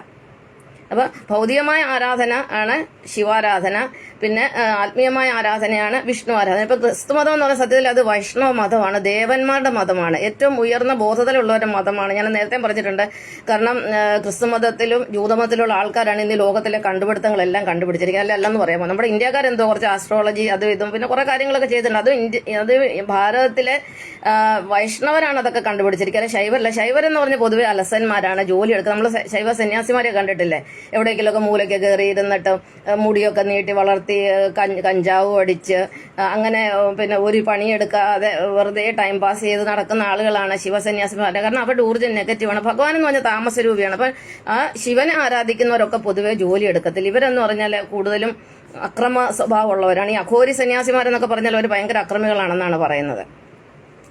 അപ്പൊ ഭൗതികമായ ആരാധന ആണ് ശിവാരാധന, പിന്നെ ആത്മീയമായ ആരാധനയാണ് വിഷ്ണു ആരാധന. ഇപ്പൊ ക്രിസ്തു മതം എന്ന് പറയുന്ന സത്യത്തിൽ അത് വൈഷ്ണവ മതമാണ്, ദേവന്മാരുടെ മതമാണ്, ഏറ്റവും ഉയർന്ന ബോധതലുള്ളവരുടെ മതമാണ്. ഞാൻ നേരത്തെ പറഞ്ഞിട്ടുണ്ട്. കാരണം ക്രിസ്തു മതത്തിലും ജൂതമതത്തിലുള്ള ആൾക്കാരാണ് ഇന്ന് ലോകത്തിലെ കണ്ടുപിടുത്തങ്ങളെല്ലാം കണ്ടുപിടിച്ചിരിക്കുന്നത്. അല്ലെന്ന് പറയാമോ, നമ്മുടെ ഇന്ത്യക്കാരെന്തോ കുറച്ച് ആസ്ട്രോളജി അതും ഇതും പിന്നെ കുറെ കാര്യങ്ങളൊക്കെ ചെയ്തിട്ടുണ്ട്. അത് ഭാരതത്തിലെ വൈഷ്ണവരാണ് അതൊക്കെ കണ്ടുപിടിച്ചിരിക്കുന്നത്. ശൈവരല്ല. ശൈവരെന്ന് പറഞ്ഞ പൊതുവെ അലസന്മാരാണ്, ജോലി എടുക്കുക. നമ്മൾ ശൈവ സന്യാസിമാരെ കണ്ടിട്ടില്ലേ? എവിടേക്കെങ്കിലുമൊക്കെ മൂലയ്ക്ക് കയറി ഇരുന്നിട്ട് മുടിയൊക്കെ നീട്ടി വളർത്തി കഞ്ചാവും അടിച്ച് അങ്ങനെ പിന്നെ ഒരു പണിയെടുക്കാതെ വെറുതെ ടൈം പാസ് ചെയ്ത് നടക്കുന്ന ആളുകളാണ് ശിവസന്യാസിമാർ. കാരണം അവരുടെ ഊർജ്ജം നെഗറ്റീവാണ്. ഭഗവാൻ എന്ന് പറഞ്ഞാൽ താമസരൂപിയാണ്. അപ്പൊ ആ ശിവനെ ആരാധിക്കുന്നവരൊക്കെ പൊതുവെ ജോലി എടുക്കത്തില്ല. ഇവരെന്ന് പറഞ്ഞാൽ കൂടുതലും അക്രമ സ്വഭാവമുള്ളവരാണ്. ഈ അഘോരി സന്യാസിമാരെന്നൊക്കെ പറഞ്ഞാൽ അവർ ഭയങ്കര അക്രമികളാണെന്നാണ് പറയുന്നത്.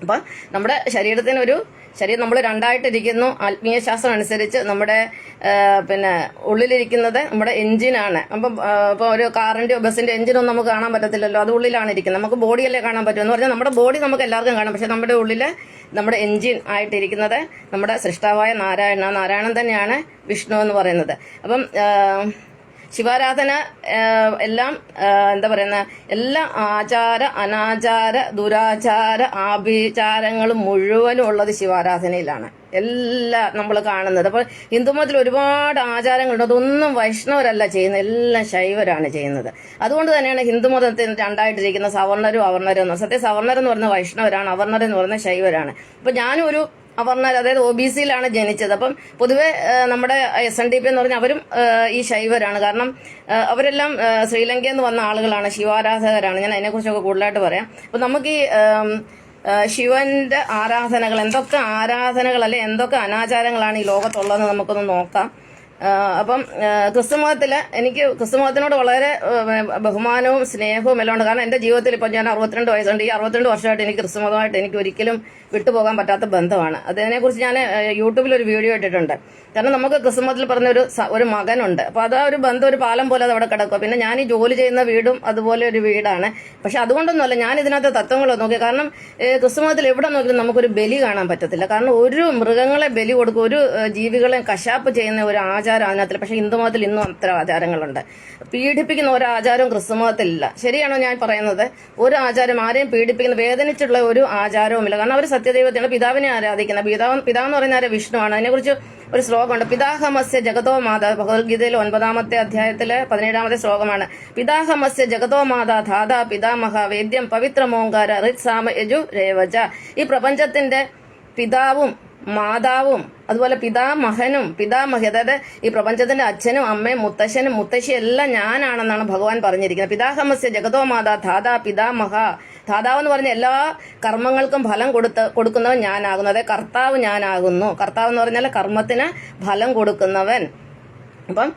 അപ്പൊ നമ്മുടെ ശരീരം നമ്മൾ രണ്ടായിട്ടിരിക്കുന്നു. ആത്മീയ ശാസ്ത്രം അനുസരിച്ച് നമ്മുടെ പിന്നെ ഉള്ളിലിരിക്കുന്നത് നമ്മുടെ എഞ്ചിനാണ്. അപ്പം ഇപ്പോൾ ഒരു കാറിന്റെയോ ബസ്സിന്റെ എഞ്ചിനൊന്നും നമുക്ക് കാണാൻ പറ്റത്തില്ലല്ലോ, അത് ഉള്ളിലാണ് ഇരിക്കുന്നത്. നമുക്ക് ബോഡിയല്ലേ കാണാൻ പറ്റും എന്ന് പറഞ്ഞാൽ നമ്മുടെ ബോഡി നമുക്ക് എല്ലാവർക്കും കാണാം. പക്ഷെ നമ്മുടെ ഉള്ളിൽ നമ്മുടെ എഞ്ചിൻ ആയിട്ടിരിക്കുന്നത് നമ്മുടെ സൃഷ്ടാവായ നാരായണൻ തന്നെയാണ് വിഷ്ണു എന്ന് പറയുന്നത്. അപ്പം ശിവാരാധന എല്ലാം എന്താ പറയുന്ന എല്ലാ ആചാര അനാചാര ദുരാചാര ആഭിചാരങ്ങളും മുഴുവനും ഉള്ളത് ശിവാരാധനയിലാണ് എല്ലാം നമ്മൾ കാണുന്നത്. അപ്പോൾ ഹിന്ദുമതത്തിൽ ഒരുപാട് ആചാരങ്ങളുണ്ട്. അതൊന്നും വൈഷ്ണവരല്ല ചെയ്യുന്നത്, എല്ലാം ശൈവരാണ് ചെയ്യുന്നത്. അതുകൊണ്ട് തന്നെയാണ് ഹിന്ദുമതത്തിൽ രണ്ടായിട്ടിരിക്കുന്ന സവർണരും അവർണരും എന്ന്. സത്യം സവർണർ എന്ന് പറയുന്നത് വൈഷ്ണവരാണ്, അവർണർ എന്ന് പറയുന്നത് ശൈവരാണ്. അപ്പൊ ഞാനും ഒരു അവർണർ, അതായത് OBCയിലാണ് ജനിച്ചത്. അപ്പം പൊതുവെ നമ്മുടെ SNDP എന്ന് പറഞ്ഞാൽ അവരും ഈ ശൈവരാണ്. കാരണം അവരെല്ലാം ശ്രീലങ്കയിൽ നിന്ന് വന്ന ആളുകളാണ്, ശിവാരാധകരാണ്. ഞാൻ അതിനെക്കുറിച്ചൊക്കെ കൂടുതലായിട്ട് പറയാം. അപ്പൊ നമുക്ക് ഈ ശിവന്റെ ആരാധനകൾ എന്തൊക്കെ ആരാധനകൾ അല്ലെ എന്തൊക്കെ അനാചാരങ്ങളാണ് ഈ ലോകത്തുള്ളതെന്ന് നമുക്കൊന്ന് നോക്കാം. അപ്പം ക്രിസ്തുമതത്തില് എനിക്ക് ക്രിസ്തുമതത്തിനോട് വളരെ ബഹുമാനവും സ്നേഹവും എല്ലാം ഉണ്ട്. കാരണം എന്റെ ജീവിതത്തിൽ ഇപ്പം ഞാൻ 62 വയസ്സുണ്ട്. ഈ 62 വർഷമായിട്ട് എനിക്ക് ക്രിസ്തുമതമായിട്ട് എനിക്ക് ഒരിക്കലും വിട്ടുപോകാൻ പറ്റാത്ത ബന്ധമാണ്. അതിനെക്കുറിച്ച് ഞാൻ യൂട്യൂബിൽ ഒരു വീഡിയോ ഇട്ടിട്ടുണ്ട്. കാരണം നമുക്ക് ക്രിസ്തുമതത്തിൽ പറഞ്ഞ ഒരു മകനുണ്ട്. അപ്പൊ അത് ഒരു ബന്ധം, ഒരു പാലം പോലെ അത് അവിടെ കിടക്കുക. പിന്നെ ഞാൻ ഈ ജോലി ചെയ്യുന്ന വീടും അതുപോലെ ഒരു വീടാണ്. പക്ഷെ അതുകൊണ്ടൊന്നുമല്ല ഞാൻ ഇതിനകത്ത് തത്വങ്ങളോ നോക്കി. കാരണം ക്രിസ്തുമതത്തിൽ എവിടെ നോക്കിയാലും നമുക്കൊരു ബലി കാണാൻ പറ്റത്തില്ല. കാരണം ഒരു മൃഗങ്ങളെ ബലി കൊടുക്കും, ഒരു ജീവികളെ കശാപ്പ് ചെയ്യുന്ന ഒരു ആചാരം അതിനകത്തില്ല. പക്ഷെ ഹിന്ദുമതത്തിൽ ഇന്നും അത്ര ആചാരങ്ങളുണ്ട്. പീഡിപ്പിക്കുന്ന ഒരു ആചാരവും ക്രിസ്തുമതത്തിലില്ല. ശരിയാണോ ഞാൻ പറയുന്നത്? ഒരു ആചാരം ആരെയും പീഡിപ്പിക്കുന്ന വേദനിച്ചുള്ള ഒരു ആചാരവുമില്ല. കാരണം അവർ സത്യദൈവത്തെയാണ്, പിതാവിനെ ആരാധിക്കുന്നത്. പിതാവെന്ന് പറയുന്ന വിഷ്ണുവാണ്. അതിനെക്കുറിച്ച് ഒരു ശ്ലോകമുണ്ട്. പിതാഹമസ്യ ജഗതോ മാതാ, ഭഗവത്ഗീതയിൽ 9-ാമത്തെ അധ്യായത്തിലെ 17-ാമത്തെ ശ്ലോകമാണ്. പിതാഹമസ്യ ജഗതോ മാതാ ധാതാ പിതാമഹ വേദ്യം പവിത്രമോങ്കാര ഋത് സാമ യജു രേവജ. ഈ പ്രപഞ്ചത്തിന്റെ പിതാവും മാതാവും അതുപോലെ പിതാമഹനും പിതാമഹി, അതായത് ഈ പ്രപഞ്ചത്തിന്റെ അച്ഛനും അമ്മയും മുത്തശ്ശനും മുത്തശ്ശി എല്ലാം ഞാനാണെന്നാണ് ഭഗവാൻ പറഞ്ഞിരിക്കുന്നത്. പിതാഹമസ്യ ജഗതോ മാതാ ധാതാ പിതാമഹ. ധാതാവ് എന്ന് പറഞ്ഞ എല്ലാ കർമ്മങ്ങൾക്കും ഫലം കൊടുക്കുന്നവൻ ഞാനാകുന്നു. അതായത് കർത്താവ് ഞാനാകുന്നു. കർത്താവ് എന്ന് പറഞ്ഞാൽ കർമ്മത്തിന് ഫലം കൊടുക്കുന്നവൻ. അപ്പം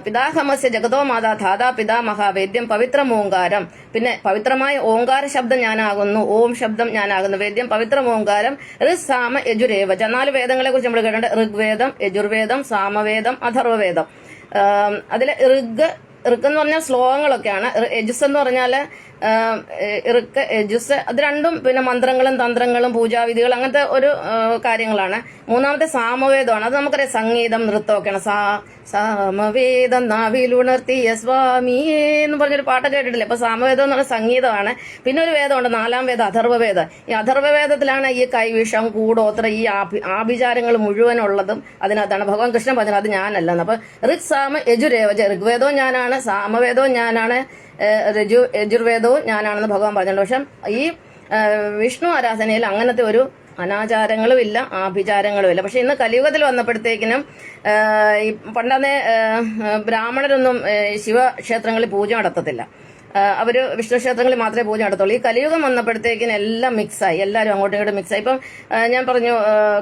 പിതാഹമസ്യ ജഗതോ മാതാ ധാതാ പിതാമഹ വേദ്യം പവിത്രം ഓങ്കാരം. പിന്നെ പവിത്രമായ ഓങ്കാര ശബ്ദം ഞാനാകുന്നു, ഓം ശബ്ദം ഞാനാകുന്നു. വേദ്യം പവിത്രം ഓങ്കാരം ഋത് സാമ യജുരേവച. 4 വേദങ്ങളെ കുറിച്ച് നമ്മൾ കേട്ടിട്ടുണ്ട്. ഋഗ്വേദം, യജുർവേദം, സാമവേദം, അഥർവവേദം. അതിൽ ഋഗ് എന്ന് പറഞ്ഞാൽ ശ്ലോകങ്ങളൊക്കെയാണ്. യജുസ് എന്ന് പറഞ്ഞാൽ ഇറുക്ക് യജുസ്, അത് രണ്ടും പിന്നെ മന്ത്രങ്ങളും തന്ത്രങ്ങളും പൂജാവിധികൾ അങ്ങനത്തെ ഒരു കാര്യങ്ങളാണ്. 3-ാമത്തെ സാമവേദമാണ്. അത് നമുക്കറിയാം, സംഗീതം നൃത്തമൊക്കെയാണ്. സാമവേദം നാവിലുണർത്തിയ സ്വാമിയേ എന്ന് പറഞ്ഞൊരു പാട്ടൊക്കെ കേട്ടിട്ടില്ലേ? അപ്പൊ സാമവേദം എന്ന് പറഞ്ഞ സംഗീതമാണ്. പിന്നെ ഒരു വേദമുണ്ട്, 4-ാം വേദം അഥർവവേദം. ഈ അഥർവവേദത്തിലാണ് ഈ കൈവിഷം കൂടോത്ര ഈ ആഭിചാരങ്ങൾ മുഴുവനുള്ളതും അതിനകത്താണ്. ഭഗവാൻ കൃഷ്ണൻ പറഞ്ഞത് അത് ഞാനല്ലെന്ന്. അപ്പൊ ഋത് സാമ യജുരേവച. ഋഗ്വേദവും ഞാനാണ്, സാമവേദവും ഞാനാണ്, യജുർവേദവും ഞാനാണെന്ന് ഭഗവാൻ പറഞ്ഞിട്ടുണ്ട്. പക്ഷെ ഈ വിഷ്ണു ആരാധനയിൽ അങ്ങനത്തെ ഒരു അനാചാരങ്ങളും ഇല്ല, ആഭിചാരങ്ങളും ഇല്ല. പക്ഷെ ഇന്ന് കലിയുഗത്തിൽ വന്നപ്പോഴത്തേക്കിനും ഈ പണ്ടത്തെ ബ്രാഹ്മണരൊന്നും ശിവക്ഷേത്രങ്ങളിൽ പൂജ നടത്തത്തില്ല. അവർ വിഷ്ണു ക്ഷേത്രങ്ങളിൽ മാത്രമേ പൂജ നടത്തുള്ളൂ. ഈ കലിയുഗം വന്നപ്പോഴത്തേക്കിന് എല്ലാം മിക്സായി, എല്ലാവരും അങ്ങോട്ടും ഇങ്ങോട്ടും മിക്സായി. ഇപ്പം ഞാൻ പറഞ്ഞു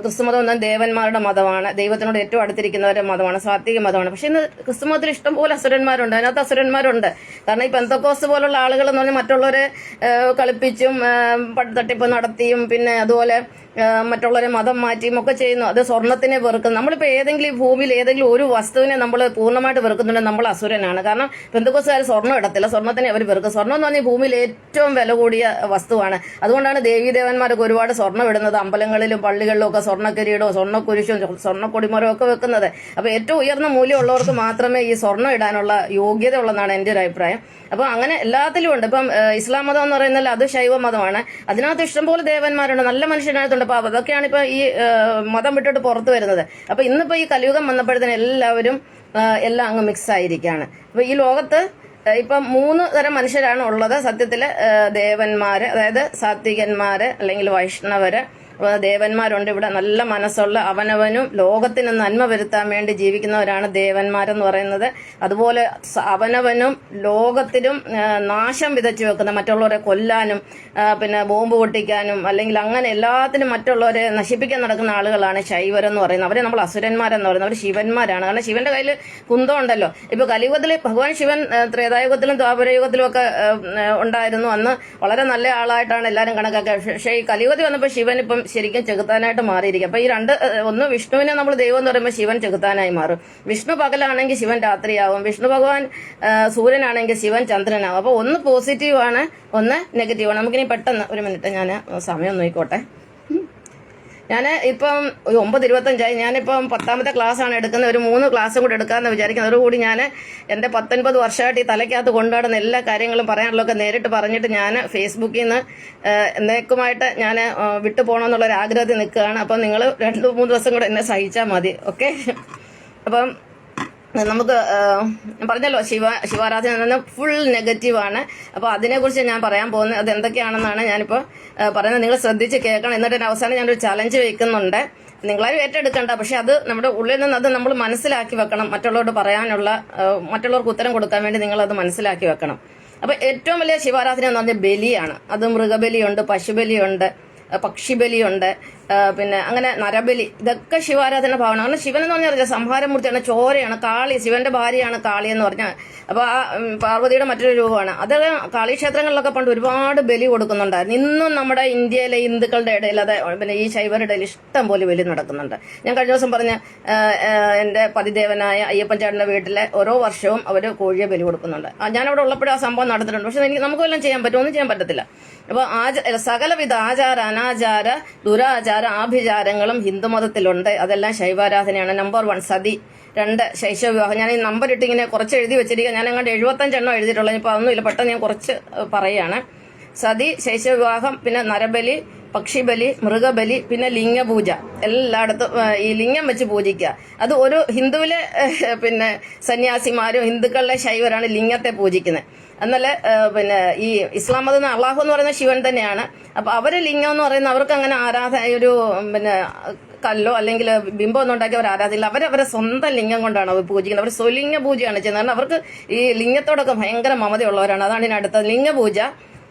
ക്രിസ്തുമതം എന്നാൽ ദേവന്മാരുടെ മതമാണ്, ദൈവത്തിനോട് ഏറ്റവും അടുത്തിരിക്കുന്നവരുടെ മതമാണ്, സാത്വിക മതമാണ്. പക്ഷെ ഇന്ന് ക്രിസ്തുമതത്തിൽ ഇഷ്ടംപോലെ അസുരന്മാരുണ്ട്, അതിനകത്ത് അസുരന്മാരുണ്ട്. കാരണം ഈ പെന്തക്കോസ്ത് പോലുള്ള ആളുകൾ എന്ന് പറഞ്ഞാൽ മറ്റുള്ളവരെ കളിപ്പിച്ചും തട്ടിപ്പ് നടത്തിയും പിന്നെ അതുപോലെ മറ്റുള്ളവരെ മതം മാറ്റിയും ഒക്കെ ചെയ്യുന്നു. അത് സ്വർണ്ണത്തിനെ വെറുക്കുന്നു. നമ്മളിപ്പോൾ ഏതെങ്കിലും ഈ ഭൂമിയിൽ ഏതെങ്കിലും ഒരു വസ്തുവിനെ നമ്മൾ പൂർണ്ണമായിട്ട് വെറുക്കുന്നുണ്ടെങ്കിൽ നമ്മൾ അസുരനാണ്. കാരണം പെന്തക്കോസ്തുകാർ സ്വർണ്ണം ഇടത്തില്ല, സ്വർണ്ണത്തിനെ അവർ വെറുക്കും. സ്വർണ്ണം എന്ന് പറഞ്ഞാൽ ഭൂമിയിൽ ഏറ്റവും വില കൂടിയ വസ്തുവാണ്. അതുകൊണ്ടാണ് ദേവീദേവന്മാരൊക്കെ ഒരുപാട് സ്വർണ്ണം ഇടുന്നത്, അമ്പലങ്ങളിലും പള്ളികളിലും ഒക്കെ സ്വർണ്ണക്കിരീടവും സ്വർണ്ണക്കുരിശും സ്വർണ്ണക്കൊടിമരവും ഒക്കെ വെക്കുന്നത്. അപ്പോൾ ഏറ്റവും ഉയർന്ന മൂല്യമുള്ളവർക്ക് മാത്രമേ ഈ സ്വർണ്ണം ഇടാനുള്ള യോഗ്യത ഉള്ളതാണ് എൻ്റെ ഒരു അഭിപ്രായം. അപ്പോൾ അങ്ങനെ എല്ലാത്തിലും ഉണ്ട്. ഇപ്പം ഇസ്ലാം മതം എന്ന് പറയുന്നത് അത് ശൈവ മതമാണ്, അതിനകത്ത് ഇഷ്ടംപോലെ ദേവന്മാരുണ്ട്, നല്ല മനുഷ്യനകത്തുണ്ട്. അപ്പൊ അതൊക്കെയാണ് ഇപ്പൊ ഈ മതം വിട്ടിട്ട് പുറത്തു വരുന്നത്. അപ്പൊ ഇന്നിപ്പോ ഈ കലിയുഗം വന്നപ്പോഴത്തേന് എല്ലാവരും എല്ലാം അങ്ങ് മിക്സ് ആയിരിക്കുകയാണ്. അപ്പൊ ഈ ലോകത്ത് ഇപ്പം 3 തരം മനുഷ്യരാണ് ഉള്ളത് സത്യത്തില്. ദേവന്മാര്, അതായത് സാത്വികന്മാര് അല്ലെങ്കിൽ വൈഷ്ണവര്, ദേവന്മാരുണ്ട്. ഇവിടെ നല്ല മനസ്സുള്ള അവനവനും ലോകത്തിന് നന്മ വരുത്താൻ വേണ്ടി ജീവിക്കുന്നവരാണ് ദേവന്മാരെന്ന് പറയുന്നത്. അതുപോലെ അവനവനും ലോകത്തിലും നാശം വിതച്ചു വെക്കുന്ന, മറ്റുള്ളവരെ കൊല്ലാനും പിന്നെ ബോംബ് പൊട്ടിക്കാനും അല്ലെങ്കിൽ അങ്ങനെ എല്ലാത്തിനും മറ്റുള്ളവരെ നശിപ്പിക്കാൻ നടക്കുന്ന ആളുകളാണ് ശൈവരെന്ന് പറയുന്നത്. അവരെ നമ്മൾ അസുരന്മാരെന്ന് പറയുന്നത്. അവർ ശിവന്മാരാണ്. കാരണം ശിവന്റെ കയ്യിൽ കുന്തം ഉണ്ടല്ലോ. ഇപ്പൊ കലിയുഗത്തിൽ ഭഗവാൻ ശിവൻ ത്രേതായുഗത്തിലും ദ്വാപരയുഗത്തിലും ഒക്കെ ഉണ്ടായിരുന്നു. അന്ന് വളരെ നല്ല ആളായിട്ടാണ് എല്ലാവരും കണക്കാക്കുക. പക്ഷേ ഈ കലിയുഗത്തിൽ വന്നപ്പോൾ ശിവൻ ഇപ്പം ശരിക്കും ചെകുത്താനായിട്ട് മാറിയിരിക്കും. അപ്പൊ ഈ ഒന്ന് വിഷ്ണുവിനെ നമ്മൾ ദൈവം എന്ന് പറയുമ്പോൾ ശിവൻ ചെകുത്താനായി മാറും. വിഷ്ണു പകലാണെങ്കിൽ ശിവൻ രാത്രിയാവും. വിഷ്ണു ഭഗവാൻ സൂര്യനാണെങ്കിൽ ശിവൻ ചന്ദ്രനാവും. അപ്പൊ ഒന്ന് പോസിറ്റീവാണ്, ഒന്ന് നെഗറ്റീവാണ്. നമുക്കിനി പെട്ടെന്ന് ഒരു മിനിറ്റ് ഞാൻ സമയം നോക്കിക്കോട്ടെ. ഞാൻ ഇപ്പം 9:25 ഞാനിപ്പം 10ാമത്തെ ക്ലാസ്സാണ് എടുക്കുന്നത്. ഒരു 3 ക്ലാസ്സും കൂടെ എടുക്കാമെന്ന് വിചാരിക്കുന്നത്. അതോടുകൂടി ഞാൻ എൻ്റെ 19 വർഷമായിട്ട് ഈ തലയ്ക്കകത്ത് കൊണ്ടുനടന്ന എല്ലാ കാര്യങ്ങളും പറയാനുള്ളതൊക്കെ നേരിട്ട് പറഞ്ഞിട്ട് ഞാൻ ഫേസ്ബുക്കിൽ നിന്ന് എന്നേക്കുമായിട്ട് ഞാൻ വിട്ടു പോകണമെന്നുള്ളൊരു ആഗ്രഹത്തിൽ നിൽക്കുകയാണ്. അപ്പം നിങ്ങൾ 2-3 ദിവസം കൂടെ എന്നെ സഹിച്ചാൽ മതി, ഓക്കെ? അപ്പം നമുക്ക് പറഞ്ഞല്ലോ ശിവാരാധന ഫുൾ നെഗറ്റീവാണ്. അപ്പോൾ അതിനെക്കുറിച്ച് ഞാൻ പറയാൻ പോകുന്നത്. അത് എന്തൊക്കെയാണെന്നാണ് ഞാനിപ്പോൾ പറയുന്നത്. നിങ്ങൾ ശ്രദ്ധിച്ച് കേൾക്കണം. എന്നിട്ട് അവസാനം ഞാനൊരു ചലഞ്ച് വയ്ക്കുന്നുണ്ട്. നിങ്ങളാരും ഏറ്റെടുക്കണ്ട, പക്ഷെ അത് നമ്മുടെ ഉള്ളിൽ നിന്ന് അത് നമ്മൾ മനസ്സിലാക്കി വെക്കണം. മറ്റുള്ളവരോട് പറയാനുള്ള, മറ്റുള്ളവർക്ക് ഉത്തരം കൊടുക്കാൻ വേണ്ടി നിങ്ങളത് മനസ്സിലാക്കി വെക്കണം. അപ്പോൾ ഏറ്റവും വലിയ ശിവാരാധന എന്ന് പറഞ്ഞാൽ ബലിയാണ്. അത് മൃഗബലിയുണ്ട്, പശുബലിയുണ്ട്, പക്ഷിബലിയുണ്ട്, പിന്നെ അങ്ങനെ നരബലി. ഇതൊക്കെ ശിവാരാധന ഭാവന. കാരണം ശിവൻ എന്ന് പറഞ്ഞാൽ സംഹാരമൂർത്തിയാണ്, ചോരയാണ്, കാളി, ശിവന്റെ ഭാര്യയാണ് കാളി എന്ന് പറഞ്ഞാൽ. അപ്പൊ ആ പാർവതിയുടെ മറ്റൊരു രൂപമാണ്. അത് കാളീക്ഷേത്രങ്ങളിലൊക്കെ പണ്ട് ഒരുപാട് ബലി കൊടുക്കുന്നുണ്ടായിരുന്നു. ഇന്നും നമ്മുടെ ഇന്ത്യയിലെ ഹിന്ദുക്കളുടെ ഇടയിൽ, അത് പിന്നെ ഈ ശൈവരുടെ ഇടയിൽ ഇഷ്ടം പോലെ ബലി നടക്കുന്നുണ്ട്. ഞാൻ കഴിഞ്ഞ ദിവസം പറഞ്ഞ എന്റെ പതിദേവനായ അയ്യപ്പൻ ചേട്ടന്റെ വീട്ടിലെ ഓരോ വർഷവും അവർ കോഴിയെ ബലി കൊടുക്കുന്നുണ്ട്. ഞാനവിടെ ഉള്ളപ്പോഴും ആ സംഭവം നടത്തിയിട്ടുണ്ട്. പക്ഷെ നമുക്ക് വല്ലതും ചെയ്യാൻ പറ്റും? ഒന്നും ചെയ്യാൻ പറ്റത്തില്ല. അപ്പൊ സകലവിധ ആചാര അനാചാര ദുരാചാര ആഭിചാരങ്ങളും ഹിന്ദുമതത്തിലുണ്ട്. അതെല്ലാം ശൈവാരാധനയാണ്. നമ്പർ 1 സതി, 2 ശൈശവവിവാഹം. ഞാൻ ഈ നമ്പർ ഇട്ട് ഇങ്ങനെ കുറച്ച് എഴുതി വെച്ചിരിക്കുക. ഞാൻ അങ്ങോട്ട് 75 എണ്ണം എഴുതിയിട്ടുള്ളത്. ഇപ്പൊ അതൊന്നുമില്ല, പെട്ടെന്ന് ഞാൻ കുറച്ച് പറയുകയാണ്. സതി, ശൈശവവിവാഹം, പിന്നെ നരബലി, പക്ഷിബലി, മൃഗബലി, പിന്നെ ലിംഗപൂജ. എല്ലായിടത്തും ഈ ലിംഗം വെച്ച് പൂജിക്കുക. അത് ഒരു ഹിന്ദുവിലെ പിന്നെ സന്യാസിമാരും ഹിന്ദുക്കളിലെ ശൈവരാണ് ലിംഗത്തെ പൂജിക്കുന്നത്. എന്നാൽ പിന്നെ ഈ ഇസ്ലാം മതം അള്ളാഹു എന്ന് പറയുന്ന ശിവൻ തന്നെയാണ്. അപ്പൊ അവര് ലിംഗം എന്ന് പറയുന്ന അവർക്ക് അങ്ങനെ ഒരു പിന്നെ കല്ലോ അല്ലെങ്കിൽ ബിംബം ഒന്നും ഉണ്ടാക്കി അവർ ആരാധിക്കില്ല. അവരവരെ സ്വന്തം ലിംഗം കൊണ്ടാണ് അവർ പൂജിക്കുന്നത്. അവർ സ്വലിംഗ പൂജയാണ് ചെയ്യുന്നത്. കാരണം അവർക്ക് ഈ ലിംഗത്തോടൊക്കെ ഭയങ്കര മമതയുള്ളവരാണ്. അതാണ് ഇതിനടുത്തത് ലിംഗ പൂജ.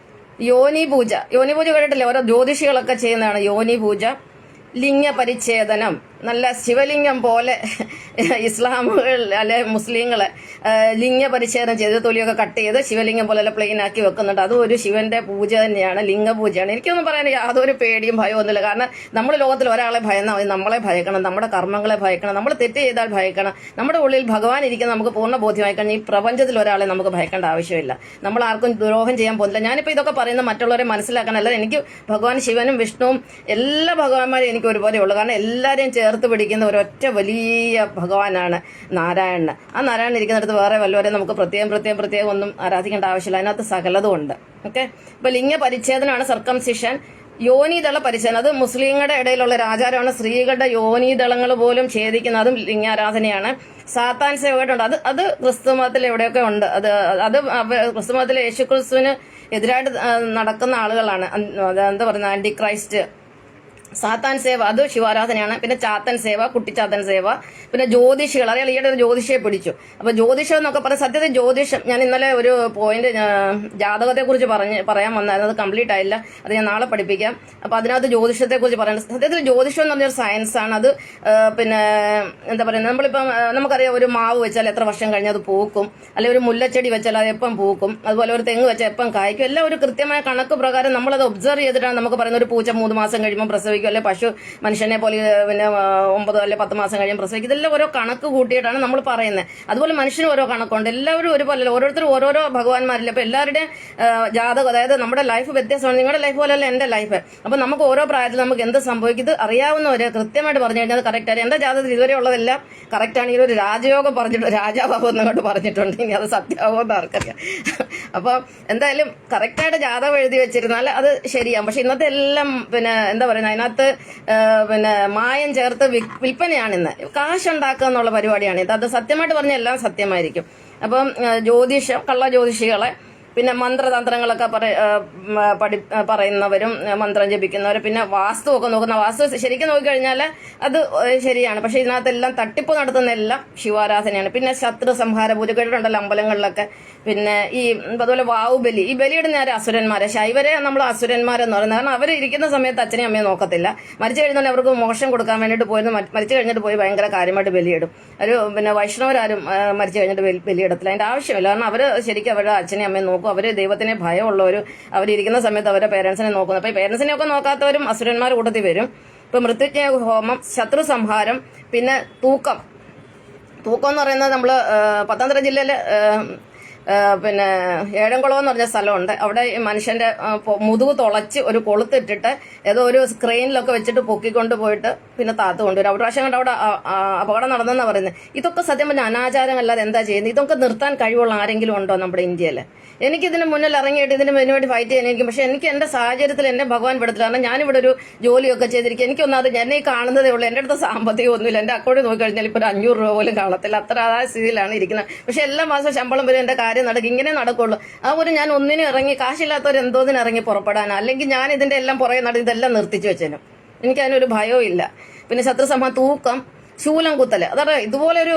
യോനി പൂജ കേട്ടിട്ടില്ലേ? ഓരോ ജ്യോതിഷികളൊക്കെ ചെയ്യുന്നതാണ് യോനി പൂജ. ലിംഗ പരിച്ഛേദനം, നല്ല ശിവലിംഗം പോലെ ഇസ്ലാമുകൾ അല്ലെ മുസ്ലിങ്ങളെ ലിംഗ പരിച്ഛേദനം ചെയ്ത് തൊലിയൊക്കെ കട്ട് ചെയ്ത് ശിവലിംഗം പോലെ പ്ലെയിൻ ആക്കി വെക്കുന്നുണ്ട്. അതും ഒരു ശിവന്റെ പൂജ തന്നെയാണ്, ലിംഗപൂജയാണ്. എനിക്കൊന്നും പറയാൻ യാതൊരു പേടിയും ഭയവും ഒന്നുമില്ല. കാരണം നമ്മൾ ലോകത്തിൽ ഒരാളെ ഭയന്നാൽ മതി. നമ്മളെ ഭയക്കണം, നമ്മുടെ കർമ്മങ്ങളെ ഭയക്കണം, നമ്മൾ തെറ്റ് ചെയ്താൽ ഭയക്കണം. നമ്മുടെ ഉള്ളിൽ ഭഗവാൻ ഇരിക്കുന്ന നമുക്ക് പൂർണ്ണ ബോധ്യമായി കഴിഞ്ഞാൽ ഈ പ്രപഞ്ചത്തിൽ ഒരാളെ നമുക്ക് ഭയക്കേണ്ട ആവശ്യമില്ല. നമ്മൾ ആർക്കും ദ്രോഹം ചെയ്യാൻ പോകുന്നില്ല. ഞാനിപ്പോൾ ഇതൊക്കെ പറയുന്നത് മറ്റുള്ളവരെ മനസ്സിലാക്കാനല്ല. എനിക്ക് ഭഗവാൻ ശിവനും വിഷ്ണുവും എല്ലാ ഭഗവാന്മാരും എനിക്ക് ഒരുപോലെ ഉള്ളൂ. കാരണം എല്ലാവരെയും ചേർത്ത് പിടിക്കുന്ന ഒരൊറ്റ വലിയ ഭഗവാനാണ് നാരായണന്. ആ നാരായണൻ ഇരിക്കുന്നിടത്ത് വേറെ വല്ലവരെ നമുക്ക് പ്രത്യേകം ഒന്നും ആരാധിക്കേണ്ട ആവശ്യമില്ല. അതിനകത്ത് സകലതും ഉണ്ട്. ഓക്കെ. ഇപ്പൊ ലിംഗ പരിച്ഛേദനമാണ് സർക്കംസിഷൻ. യോനിദള പരിച്ഛേദനം അത് മുസ്ലിങ്ങളുടെ ഇടയിലുള്ള ഒരു ആചാരമാണ്. സ്ത്രീകളുടെ യോനിദളങ്ങൾ പോലും ഛേദിക്കുന്നതും ലിംഗാരാധനയാണ്. സാത്താൻ സേവകട്ടുണ്ട്. അത് ക്രിസ്തു മതത്തിൽ എവിടെയൊക്കെ ഉണ്ട്. അത് ക്രിസ്തു മതത്തിൽ യേശുക്രിസ്തുവിന് എതിരായിട്ട് നടക്കുന്ന ആളുകളാണ്. എന്താ പറയുന്നത്, ആന്റി ക്രൈസ്റ്റ് സാത്താൻ സേവ അത് ശിവാരാധനയാണ്. പിന്നെ ചാത്തൻ സേവ, കുട്ടിച്ചാത്തൻ സേവ, പിന്നെ ജ്യോതിഷികൾ. അറിയാം, ഈയിടെ ഒരു ജ്യോതിഷിയെ പിടിച്ചു. അപ്പൊ ജ്യോതിഷം എന്നൊക്കെ പറയും. സത്യത്തിൽ ജ്യോതിഷം ഞാൻ ഇന്നലെ ഒരു പോയിന്റ് ജാതകത്തെ കുറിച്ച് പറയാൻ വന്നായിരുന്നു. അത് കംപ്ലീറ്റ് ആയില്ല, അത് ഞാൻ നാളെ പഠിപ്പിക്കാം. അപ്പൊ അതിനകത്ത് ജ്യോതിഷത്തെ കുറിച്ച് പറയുന്നത്, സത്യത്തിൽ ജ്യോതിഷം എന്ന് പറഞ്ഞൊരു സയൻസ് ആണ്. അത് പിന്നെ എന്താ പറയുക, നമ്മളിപ്പം നമുക്കറിയാം ഒരു മാവ് വെച്ചാൽ എത്ര വർഷം കഴിഞ്ഞാൽ അത് പൂക്കും, അല്ലെങ്കിൽ ഒരു മുല്ലച്ചെടി വെച്ചാൽ അത് എപ്പം പൂക്കും, അതുപോലെ ഒരു തെങ്ങ് വെച്ചാൽ എപ്പം കായ്ക്കും, എല്ലാം ഒരു കൃത്യമായ കണക്ക് പ്രകാരം നമ്മളത് ഒബ്സർവ് ചെയ്തിട്ടാണ് നമുക്ക് പറയുന്ന ഒരു പൂച്ച 3 മാസം കഴിയുമ്പോൾ പ്രസവിക്കും, അല്ലെ പശു മനുഷ്യനെ പോലെ പിന്നെ 9 അല്ലെ 10 മാസം കഴിയുമ്പോൾ പ്രസവിക്കും. ഇതെല്ലാം ഓരോ കണക്ക് കൂട്ടിയിട്ടാണ് നമ്മൾ പറയുന്നത്. അതുപോലെ മനുഷ്യന് ഓരോ കണക്കുണ്ട്. എല്ലാവരും ഒരുപോലെ, ഓരോരുത്തരും ഓരോരോ ഭഗവാന്മാരില്ല. അപ്പൊ എല്ലാവരുടെയും ജാതകം, അതായത് നമ്മുടെ ലൈഫ് വ്യത്യാസമാണ്. നിങ്ങളുടെ ലൈഫ് പോലെയല്ല എന്റെ ലൈഫ്. അപ്പൊ നമുക്ക് ഓരോ പ്രായത്തിൽ നമുക്ക് എന്ത് സംഭവിക്കും ഇത് അറിയാവുന്നവരെ കൃത്യമായിട്ട് പറഞ്ഞു കഴിഞ്ഞാൽ കറക്റ്റ് ആണ്. എന്റെ ജാതകത്തിൽ ഇതുവരെ ഉള്ളതെല്ലാം കറക്റ്റ് ആണ്. ഒരു രാജയോഗം പറഞ്ഞിട്ട് രാജാബാബു എന്നങ്ങോട്ട് പറഞ്ഞിട്ടുണ്ട്. ഇനി അത് സത്യമാവോ എന്ന് ആർക്കറിയാം. അപ്പൊ എന്തായാലും കറക്റ്റായിട്ട് ജാതകം എഴുതി വെച്ചിരുന്നാൽ അത് ശരിയാവും. പക്ഷെ ഇന്നത്തെ എല്ലാം പിന്നെ എന്താ പറയുന്നത്, അതിനകത്ത് പിന്നെ മായം ചേർത്ത് വിൽപ്പനയാണ് ഇന്ന്. കാശുണ്ടാക്കുക എന്നുള്ള പരിപാടിയാണ് ഇത്. അത് സത്യമായിട്ട് പറഞ്ഞാൽ എല്ലാം സത്യമായിരിക്കും. അപ്പം കള്ള ജ്യോതിഷികളെ, പിന്നെ മന്ത്രതന്ത്രങ്ങളൊക്കെ പറയുന്നവരും മന്ത്രം ജപിക്കുന്നവരും, പിന്നെ വാസ്തു ഒക്കെ നോക്കുന്ന, വാസ്തു ശരിക്കും നോക്കിക്കഴിഞ്ഞാൽ അത് ശരിയാണ്. പക്ഷെ ഇതിനകത്തെല്ലാം തട്ടിപ്പ് നടത്തുന്ന എല്ലാം ശിവാരാധനയാണ്. പിന്നെ ശത്രു സംഹാര പൂജ കേട്ടിട്ടുണ്ടല്ലോ അമ്പലങ്ങളിലൊക്കെ. പിന്നെ ഈ അതുപോലെ വാവുബലി, ഈ ബലിയുടെ നേരെ അസുരന്മാരെ, ശൈവരെ നമ്മൾ അസുരന്മാരെന്ന് പറയുന്നത്. കാരണം അവർ ഇരിക്കുന്ന സമയത്ത് അച്ഛനെയും അമ്മയും നോക്കത്തില്ല. മരിച്ചു കഴിഞ്ഞാൽ അവർക്ക് മോക്ഷം കൊടുക്കാൻ വേണ്ടിയിട്ട് പോയിരുന്നു. മരിച്ചു കഴിഞ്ഞിട്ട് പോയി ഭയങ്കര കാര്യമായിട്ട് ബലിയിടും. ഒരു പിന്നെ വൈഷ്ണവരാരും മരിച്ചു കഴിഞ്ഞിട്ട് ബലിയിടത്തില്ല. അതിന്റെ ആവശ്യമില്ല. കാരണം അവർ ശരിക്കും അവരുടെ അച്ഛനെയും അമ്മയും നോക്കും. അവര് ദൈവത്തിനെ ഭയമുള്ളവരും അവരിയ്ക്കുന്ന സമയത്ത് അവരുടെ പേരൻസിനെ നോക്കുന്നു. അപ്പൊ ഈ പേരൻസിനെ ഒക്കെ നോക്കാത്തവരും അസുരന്മാർ കൂട്ടത്തിൽ വരും. ഇപ്പൊ മൃത്യുഞ്ജയ ഹോമം, ശത്രു സംഹാരം, പിന്നെ തൂക്കം എന്ന് പറയുന്നത് നമ്മള് പത്തനംതിട്ട ജില്ലയില് പിന്നെ ഏഴംകുളം എന്ന് പറഞ്ഞ സ്ഥലമുണ്ട്. അവിടെ മനുഷ്യന്റെ മുതുക് തുളച്ച് ഒരു കൊളുത്തിട്ടിട്ട് ഏതോ ഒരു സ്ക്രീനിലൊക്കെ വെച്ചിട്ട് പൊക്കിക്കൊണ്ട് പോയിട്ട് പിന്നെ താത്ത് കൊണ്ടുവരും. ഒരു പ്രാവശ്യം കണ്ട് അവിടെ അപകടം നടന്നെന്നാണ് പറയുന്നത്. ഇതൊക്കെ സത്യം പറഞ്ഞാൽ അനാചാരമല്ലാതെ എന്താ ചെയ്യുന്നത്? ഇതൊക്കെ നിർത്താൻ കഴിവുള്ള ആരെങ്കിലും ഉണ്ടോ നമ്മുടെ ഇന്ത്യയിൽ? എനിക്കിതിന് മുന്നിൽ ഇറങ്ങിയിട്ട് ഇതിന് വേണ്ടി ഫൈറ്റ് ചെയ്യാനായിരിക്കും. പക്ഷെ എനിക്ക് എന്റെ സാഹചര്യത്തിൽ എന്നെ ഭഗവാൻ പെടുത്തില്ല. കാരണം ഞാനിവിടെ ഒരു ജോലിയൊക്കെ ചെയ്തിരിക്കും. എനിക്കൊന്നാമത് എന്നെ ഈ കാണുന്നതേ ഉള്ളൂ. എന്റെ അടുത്ത് സാമ്പത്തികം ഒന്നുമില്ല. എന്റെ അക്കൗണ്ടിൽ നോക്കിക്കഴിഞ്ഞാൽ ഇപ്പോൾ ഒരു 500 രൂപ പോലും കാണത്തില്ല. അത്ര ആ സ്ഥിതിയിലാണ് ഇരിക്കുന്നത്. പക്ഷെ എല്ലാ മാസവും ശമ്പളം വരും, എന്റെ കാര്യം നടക്കും. ഇങ്ങനെ നടക്കുള്ളൂ. ഞാൻ ഒന്നിനും ഇറങ്ങി, കാശില്ലാത്തവർ എന്തോന്നിനും ഇറങ്ങി പുറപ്പെടാനാ? അല്ലെങ്കിൽ ഞാൻ ഇതിന്റെ എല്ലാം പുറകെ നടന്ന് ഇതെല്ലാം നിർത്തിച്ചു വെച്ചേനും. എനിക്ക് അതിനൊരു ഭയവും ഇല്ല. പിന്നെ ശത്രുസമ, തൂക്കം, ശൂലം കുത്തല്, അതാണ് ഇതുപോലെ ഒരു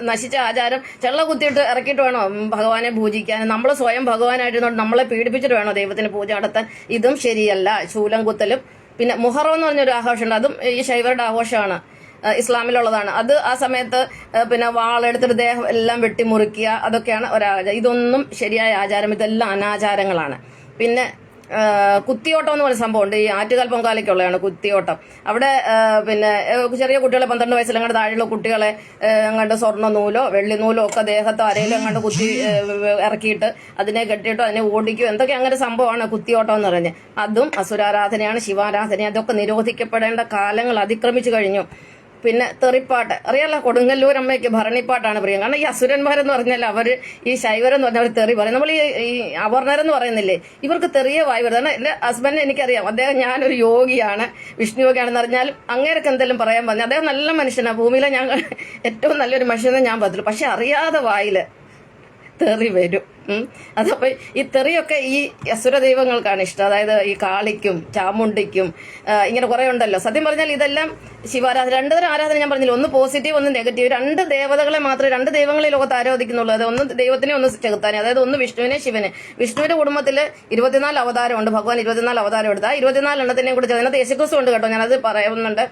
നശിച്ച ആചാരം. ചെള്ള കുത്തിയിട്ട് ഇറക്കിയിട്ട് വേണോ ഭഗവാനെ പൂജിക്കാൻ? നമ്മൾ സ്വയം ഭഗവാനായിട്ട് നമ്മളെ പീഡിപ്പിച്ചിട്ട് വേണോ ദൈവത്തിന് പൂജ നടത്താൻ? ഇതും ശരിയല്ല. ശൂലം കുത്തലും, പിന്നെ മുഹറം എന്ന് പറഞ്ഞൊരു ആഘോഷമുണ്ട്. അതും ഈ ശൈവരുടെ ആഘോഷമാണ്, ഇസ്ലാമിലുള്ളതാണ്. അത് ആ സമയത്ത് പിന്നെ വാളെടുത്തിട്ട് ദേഹം എല്ലാം വെട്ടിമുറിക്കുക, അതൊക്കെയാണ് ഒരാചാരം. ഇതൊന്നും ശരിയായ ആചാരം, ഇതെല്ലാം അനാചാരങ്ങളാണ്. പിന്നെ കുത്തിയോട്ടം എന്ന് പറയുന്ന സംഭവമുണ്ട്. ഈ ആറ്റുകാൽ പൊങ്കാലയ്ക്കുള്ളതാണ് കുത്തിയോട്ടം. അവിടെ പിന്നെ ചെറിയ കുട്ടികളെ 12 വയസ്സിൽ അങ്ങോട്ട് താഴെയുള്ള കുട്ടികളെ അങ്ങോട്ട് സ്വർണ്ണ നൂലോ വെള്ളി നൂലോ ഒക്കെ ദേഹത്തോ അരയിലും അങ്ങോട്ട് കുത്തി ഇറക്കിയിട്ട് അതിനെ കെട്ടിയിട്ടോ അതിനെ ഓടിക്കുകയോ എന്തൊക്കെ അങ്ങനെ സംഭവമാണ് കുത്തിയോട്ടം എന്ന് പറഞ്ഞത്. അതും അസുരാരാധനയാണ്, ശിവാരാധന. അതൊക്കെ നിരോധിക്കപ്പെടേണ്ട കാലങ്ങൾ അതിക്രമിച്ചു കഴിഞ്ഞു. പിന്നെ തെറിപ്പാട്ട് അറിയാലോ, കൊടുങ്ങല്ലൂർ അമ്മയ്ക്ക് ഭരണിപ്പാട്ടാണ് പ്രിയം. കാരണം ഈ അസുരന്മാരെന്ന് പറഞ്ഞാൽ അവര് ഈ ശൈവരെന്ന് പറഞ്ഞാൽ അവർ തെറി പറയും. നമ്മൾ ഈ അവർണരെന്ന് പറയുന്നില്ലേ, ഇവർക്ക് തെറിയ വായി വരുന്നത്. എന്റെ ഹസ്ബൻഡിനെ എനിക്കറിയാം. അദ്ദേഹം ഞാനൊരു യോഗിയാണ്, വിഷ്ണു യോഗിയാണെന്ന് പറഞ്ഞാൽ അങ്ങേരൊക്കെ എന്തെങ്കിലും പറയാൻ പറഞ്ഞു. അദ്ദേഹം നല്ല മനുഷ്യനാണ്, ഭൂമിയിലെ ഞാൻ ഏറ്റവും നല്ലൊരു മനുഷ്യനെ ഞാൻ പറ്റുള്ളൂ. പക്ഷെ അറിയാതെ വായില് തെറി വരും. അതപ്പോ ഈ തെറിയൊക്കെ ഈ അസുര ദൈവങ്ങൾക്കാണ് ഇഷ്ടം. അതായത് ഈ കാളിക്കും ചാമുണ്ടിക്കും ഇങ്ങനെ കുറെ ഉണ്ടല്ലോ. സത്യം പറഞ്ഞാൽ ഇതെല്ലാം ശിവാരാധന. 2 തരം ആരാധന ഞാൻ പറഞ്ഞില്ല, ഒന്ന് പോസിറ്റീവ് ഒന്ന് നെഗറ്റീവ്. 2 ദേവതകളെ മാത്രമേ 2 ദൈവങ്ങളെ ലോകത്ത് ആരാധിക്കുന്നുള്ളൂ. അത് ഒന്ന് ദൈവത്തിനെ ഒന്ന് ചെകുത്താനെ. അതായത് ഒന്ന് വിഷ്ണുവിനെ ശിവനെ. വിഷ്ണുവിന്റെ കുടുംബത്തിൽ 24 അവതാരമുണ്ട്. ഭഗവാൻ 24 അവതാരം എടുത്ത 24 എണ്ണത്തിനെയും കൂടി അതിനകത്ത് യേശുക്രിസ്തു ഉണ്ട് കേട്ടോ. ഞാനത് പറയുന്നുണ്ട്.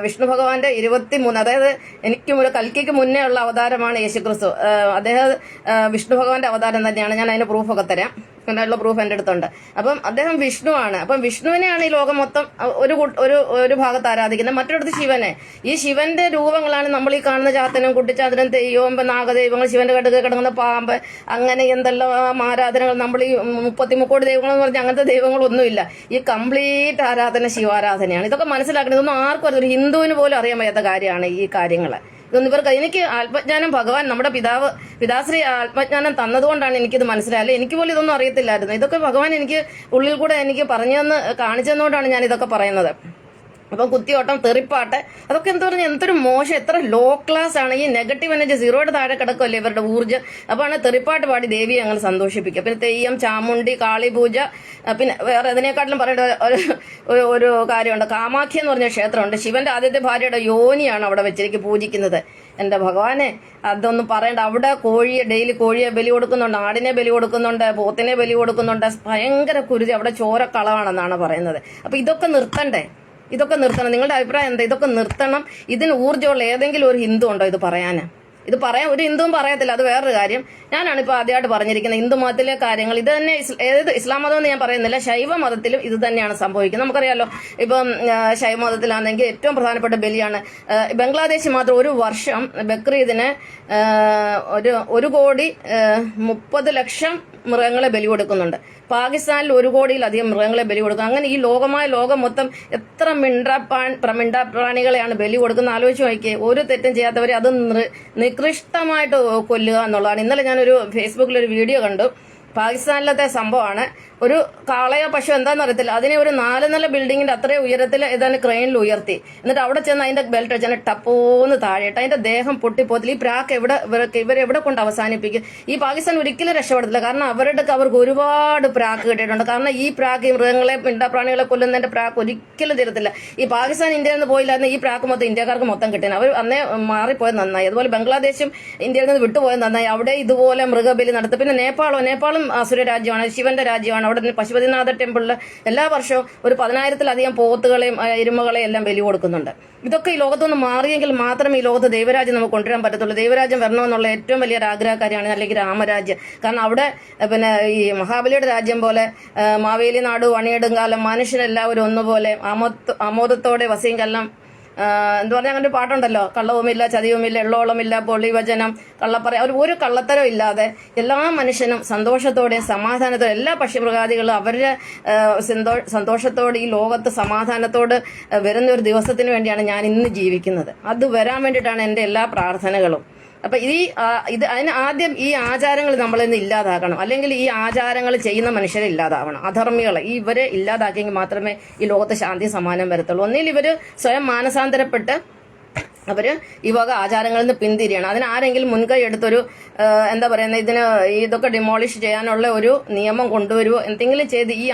വിഷ്ണു ഭഗവാന്റെ 23, അതായത് എനിക്കും ഒരു കൽക്കിക്ക് മുന്നേ ഉള്ള അവതാരമാണ് യേശുക്രിസ്തു. അദ്ദേഹം വിഷ്ണു ഭഗവാന്റെ അവതാരം തന്നെയാണ്. ഞാൻ അതിന് പ്രൂഫൊക്കെ തരാം. അതിനുള്ള പ്രൂഫ് എന്റെ അടുത്തുണ്ട്. അപ്പം അദ്ദേഹം വിഷ്ണുവാണ്. അപ്പം വിഷ്ണുവിനെയാണ് ഈ ലോകം മൊത്തം ഒരു ഭാഗത്ത് ആരാധിക്കുന്നത്, മറ്റൊരിടത്ത് ശിവനെ. ഈ ശിവന്റെ രൂപങ്ങളാണ് നമ്മൾ ഈ കാണുന്ന ചാത്തനും കുട്ടിച്ചാത്തനും തെയ്യവും നാഗദൈവങ്ങൾ, ശിവന്റെ കടുക് കിടങ്ങുന്ന പാമ്പ്, അങ്ങനെ എന്തെല്ലാം ആരാധനകൾ. നമ്മൾ ഈ 33 ദൈവങ്ങൾ എന്ന് പറഞ്ഞാൽ അങ്ങനത്തെ ദൈവങ്ങളൊന്നുമില്ല. ഈ കംപ്ലീറ്റ് ആരാധന ശിവാരാധനയാണ്. ഇതൊക്കെ മനസ്സിലാക്കണം. ഇതൊന്നും ആർക്കും അറിയില്ല. ഒരു ഹിന്ദുവിന് പോലും അറിയാൻ വയ്യാത്ത കാര്യമാണ് ഈ കാര്യങ്ങൾ. ഇതൊന്നും ഇവർക്ക്. എനിക്ക് ആത്മജ്ഞാനം ഭഗവാൻ നമ്മുടെ പിതാശ്രീ ആത്മജ്ഞാനം തന്നതുകൊണ്ടാണ് എനിക്കിത് മനസ്സിലായത്. എനിക്ക് പോലും ഇതൊന്നും അറിയത്തില്ലായിരുന്നു. ഇതൊക്കെ ഭഗവാൻ എനിക്ക് ഉള്ളിൽ കൂടെ എനിക്ക് പറഞ്ഞു തന്ന് കാണിച്ചു തന്നുകൊണ്ടാണ് ഞാൻ ഇതൊക്കെ പറയുന്നത്. അപ്പം കുത്തിയോട്ടം, തെറിപ്പാട്ട്, അതൊക്കെ എന്താ പറഞ്ഞാൽ എന്തൊരു മോശം, എത്ര ലോ ക്ലാസ് ആണ്. ഈ നെഗറ്റീവ് എനർജി സീറോയുടെ താഴെ കിടക്കുമല്ലേ ഇവരുടെ ഊർജ്ജം. അപ്പാണ് തെറിപ്പാട്ട് പാടി ദേവിയെ അങ്ങനെ സന്തോഷിപ്പിക്കുക. പിന്നെ തെയ്യം, ചാമുണ്ടി, കാളിപൂജ, പിന്നെ വേറെ ഇതിനെക്കാട്ടിലും പറയേണ്ട ഒരു കാര്യമുണ്ട്. കാമാഖ്യ എന്ന് പറഞ്ഞ ക്ഷേത്രമുണ്ട്. ശിവന്റെ ആദ്യത്തെ ഭാര്യയുടെ യോനിയാണ് അവിടെ വെച്ചിരിക്കും പൂജിക്കുന്നത്. എന്റെ ഭഗവാനെ, അതൊന്നും പറയണ്ട. അവിടെ ഡെയിലി കോഴിയെ ബലി കൊടുക്കുന്നുണ്ട്, ആടിനെ ബലി കൊടുക്കുന്നുണ്ട്, പോത്തിനെ ബലി കൊടുക്കുന്നുണ്ട്. ഭയങ്കര കുരുതി, അവിടെ ചോരക്കളവാണെന്നാണ് പറയുന്നത്. അപ്പൊ ഇതൊക്കെ നിർത്തണ്ടേ? ഇതൊക്കെ നിർത്തണം. നിങ്ങളുടെ അഭിപ്രായം എന്താ? ഇതൊക്കെ നിർത്തണം. ഇതിന് ഊർജ്ജമുള്ള ഏതെങ്കിലും ഒരു ഹിന്ദു ഉണ്ടോ ഇത് പറയാന്? ഇത് പറയാൻ ഒരു ഹിന്ദുവും പറയത്തില്ല. അത് വേറൊരു കാര്യം. ഞാനാണ് ഇപ്പൊ ആദ്യമായിട്ട് പറഞ്ഞിരിക്കുന്നത് ഹിന്ദു മതത്തിലെ കാര്യങ്ങൾ. ഇത് തന്നെ ഇസ്ലാം മതം എന്ന് ഞാൻ പറയുന്നില്ല, ശൈവ മതത്തിലും ഇത് തന്നെയാണ് സംഭവിക്കുന്നത്. നമുക്കറിയാലോ, ഇപ്പം ശൈവ മതത്തിലാണെങ്കിൽ ഏറ്റവും പ്രധാനപ്പെട്ട ബലിയാണ്. ബംഗ്ലാദേശിൽ മാത്രം ഒരു വർഷം ബക്രീദിന് 1,30,00,000 മൃഗങ്ങളെ ബലി കൊടുക്കുന്നുണ്ട്. പാകിസ്ഥാനിൽ 1 കോടിയിലധികം മൃഗങ്ങളെ ബലി കൊടുക്കും. അങ്ങനെ ഈ ലോകം മൊത്തം എത്ര മിണ്ടാപ്രാണികളെയാണ് ബലി കൊടുക്കുന്നത് ആലോചിച്ച് നോക്കിയേ. ഒരു തെറ്റും ചെയ്യാത്തവരെ അത് നികൃഷ്ടമായിട്ട് കൊല്ലുക എന്നുള്ളതാണ്. ഇന്നലെ ഞാനൊരു ഫേസ്ബുക്കിൽ ഒരു വീഡിയോ കണ്ടു. പാകിസ്ഥാനിലത്തെ സംഭവമാണ്. ഒരു കാളയോ പശു എന്താണെന്ന് അറിയത്തില്ല, അതിനെ ഒരു 4 നില ബിൽഡിങ്ങിന്റെ അത്രയും ഉയരത്തിൽ ഏതാണ്ട് ക്രെയിനിൽ ഉയർത്തി. എന്നിട്ട് അവിടെ ചെന്ന് അതിന്റെ ബെൽറ്റ് വെച്ചാൽ ടപ്പോന്ന് താഴെയിട്ട് അതിന്റെ ദേഹം പൊട്ടിപ്പോത്തില്ല. ഈ പ്രാക്ക് ഇവരെവിടെ കൊണ്ട് അവസാനിപ്പിക്കും? ഈ പാകിസ്ഥാൻ ഒരിക്കലും രക്ഷപ്പെടത്തില്ല. കാരണം അവർക്ക് ഒരുപാട് പ്രാക്ക് കിട്ടിയിട്ടുണ്ട്. കാരണം ഈ പ്രാക്ക് ഈ മൃഗങ്ങളെ, പിണ്ടപ്രാണികളെ കൊല്ലുന്നതിന്റെ പ്രാക്ക് ഒരിക്കലും തരത്തില്ല. ഈ പാകിസ്ഥാൻ ഇന്ത്യയിൽ നിന്ന് പോയില്ലായിരുന്നു, ഈ പ്രാക്ക് മൊത്തം ഇന്ത്യക്കാർക്ക് മൊത്തം കിട്ടിയാണ്. അവർ അന്നേ മാറിപ്പോയത് നന്നായി. അതുപോലെ ബംഗ്ലാദേശും ഇന്ത്യയിൽ നിന്ന് വിട്ടുപോയത് നന്നായി. അവിടെ ഇതുപോലെ മൃഗബലി നടത്തും. പിന്നെ നേപ്പാളും അസുര രാജ്യമാണ്, ശിവന്റെ രാജ്യമാണ്. അവിടെ പശുപതിനാഥ ടെമ്പിളിൽ എല്ലാ വർഷവും ഒരു 10,000-ലധികം പോത്തുകളെയും എരുമകളെയും എല്ലാം ബലി കൊടുക്കുന്നുണ്ട്. ഇതൊക്കെ ഈ ലോകത്തുനിന്ന് മാറിയെങ്കിൽ മാത്രമേ ഈ ലോകത്ത് ദൈവരാജ്യം നമുക്ക് കൊണ്ടുവരാൻ പറ്റത്തുള്ളൂ. ദൈവരാജ്യം വരണമെന്നുള്ള ഏറ്റവും വലിയ ആഗ്രഹക്കാരിയാണ്, അല്ലെങ്കിൽ രാമരാജ്യം. കാരണം അവിടെ പിന്നെ ഈ മഹാബലിയുടെ രാജ്യം പോലെ മാവേലി നാട് വണിയെടുങ്കാലം മനുഷ്യരെല്ലാവരും ഒന്നുപോലെ ആമോദത്തോടെ വസീങ്കെല്ലാം എന്താ പറഞ്ഞാൽ അങ്ങനെ ഒരു പാട്ടുണ്ടല്ലോ, കള്ളവുമില്ല, ചതിവുമില്ല, എള്ളോളമില്ല, പൊളിവചനം, ഒരു കള്ളത്തരം ഇല്ലാതെ എല്ലാ മനുഷ്യനും സന്തോഷത്തോടെ സമാധാനത്തോടെ എല്ലാ പക്ഷിമൃഗാദികളും അവരുടെ സന്തോഷത്തോടെ ഈ ലോകത്ത് സമാധാനത്തോട് വരുന്ന ഒരു ദിവസത്തിന് വേണ്ടിയാണ് ഞാൻ ഇന്ന് ജീവിക്കുന്നത്. അത് വരാൻ വേണ്ടിയിട്ടാണ് എൻ്റെ എല്ലാ പ്രാർത്ഥനകളും. അപ്പൊ അതിന് ആദ്യം ഈ ആചാരങ്ങൾ നമ്മളിന്ന് ഇല്ലാതാക്കണം. അല്ലെങ്കിൽ ഈ ആചാരങ്ങൾ ചെയ്യുന്ന മനുഷ്യരെ ഇല്ലാതാവണം, അധർമ്മികളെ. ഇവരെ ഇല്ലാതാക്കിയെങ്കിൽ മാത്രമേ ഈ ലോകത്ത് ശാന്തി സമാനം വരത്തുള്ളൂ. ഒന്നിൽ ഇവര് സ്വയം മാനസാന്തരപ്പെട്ട് അവര് ഈ വക ആചാരങ്ങളിൽ നിന്ന് പിന്തിരിയണം. അതിന് ആരെങ്കിലും മുൻകൈ എടുത്തൊരു എന്താ പറയുന്നത്, ഇതൊക്കെ ഡിമോളിഷ് ചെയ്യാനുള്ള ഒരു നിയമം കൊണ്ടുവരുവോ, എന്തെങ്കിലും ചെയ്ത് ഈ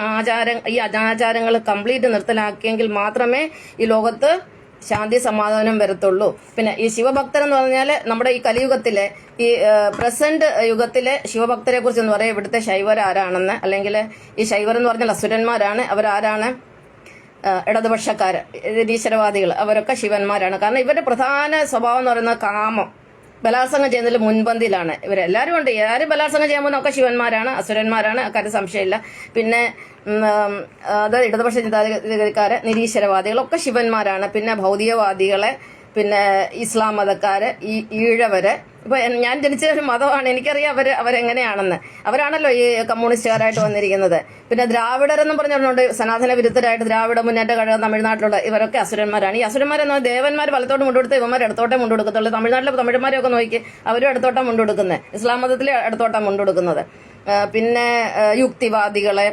അനാചാരങ്ങൾ കംപ്ലീറ്റ് നിർത്തലാക്കിയെങ്കിൽ മാത്രമേ ഈ ലോകത്ത് ശാന്തി സമാധാനം വരത്തുള്ളൂ. പിന്നെ ഈ ശിവഭക്തർ എന്ന് പറഞ്ഞാൽ നമ്മുടെ ഈ കലിയുഗത്തിലെ ഈ പ്രസന്റ് യുഗത്തിലെ ശിവഭക്തരെ കുറിച്ച് എന്ന് പറയാം ഇവിടുത്തെ ശൈവർ ആരാണെന്ന്. അല്ലെങ്കിൽ ഈ ശൈവർ എന്ന് പറഞ്ഞാൽ അസുരന്മാരാണ്. അവരാരാണ്? ഇടതുപക്ഷക്കാര്, നിരീശ്വരവാദികൾ, അവരൊക്കെ ശിവന്മാരാണ്. കാരണം ഇവരുടെ പ്രധാന സ്വഭാവം എന്ന് പറയുന്നത് കാമം, ബലാത്സംഗം ചെയ്യുന്നതിൽ മുൻപന്തിയിലാണ് ഇവരെല്ലാവരും ഉണ്ട്. ആരും ബലാത്സംഗം ചെയ്യാൻ പോകുന്ന ഒക്കെ ശിവന്മാരാണ്, അസുരന്മാരാണ്, അക്കാര്യം സംശയമില്ല. പിന്നെ അത് ഇടതുപക്ഷ ചിന്താഗതിക്കാര്, നിരീശ്വരവാദികളൊക്കെ ശിവന്മാരാണ്. പിന്നെ ഭൗതികവാദികളെ, പിന്നെ ഇസ്ലാം മതക്കാര്, ഈ ഈഴവര്. ഇപ്പൊ ഞാൻ ജനിച്ച ഒരു മതമാണ്, എനിക്കറിയാം അവരെങ്ങനെയാണെന്ന്. അവരാണല്ലോ ഈ കമ്മ്യൂണിസ്റ്റുകാരായിട്ട് വന്നിരിക്കുന്നത്. പിന്നെ ദ്രാവിഡരെന്നും പറഞ്ഞിട്ടുണ്ട്, സനാതന വിരുദ്ധരായിട്ട് ദ്രാവിഡ മുന്നേറ്റ കഴകം തമിഴ്നാട്ടിലുള്ള ഇവരൊക്കെ അസുരന്മാരാണ്. ഈ അസുരന്മാരെന്ന് ദേവന്മാർ വലത്തോട്ട് മുണ്ടെടുത്ത് ഇവന്മാർ ഇടത്തോട്ടേ മുണ്ടെടുക്കത്തുള്ളൂ. തമിഴ്നാട്ടിലെ തമിഴന്മാരെയൊക്കെ നോക്കി, അവരും ഇടത്തോട്ടാ മുണ്ടെടുക്കുന്നത്. ഇസ്ലാം മതത്തിലെ ഇടത്തോട്ടാ മുണ്ടെടുക്കുന്നത്. പിന്നെ യുക്തിവാദികളെ,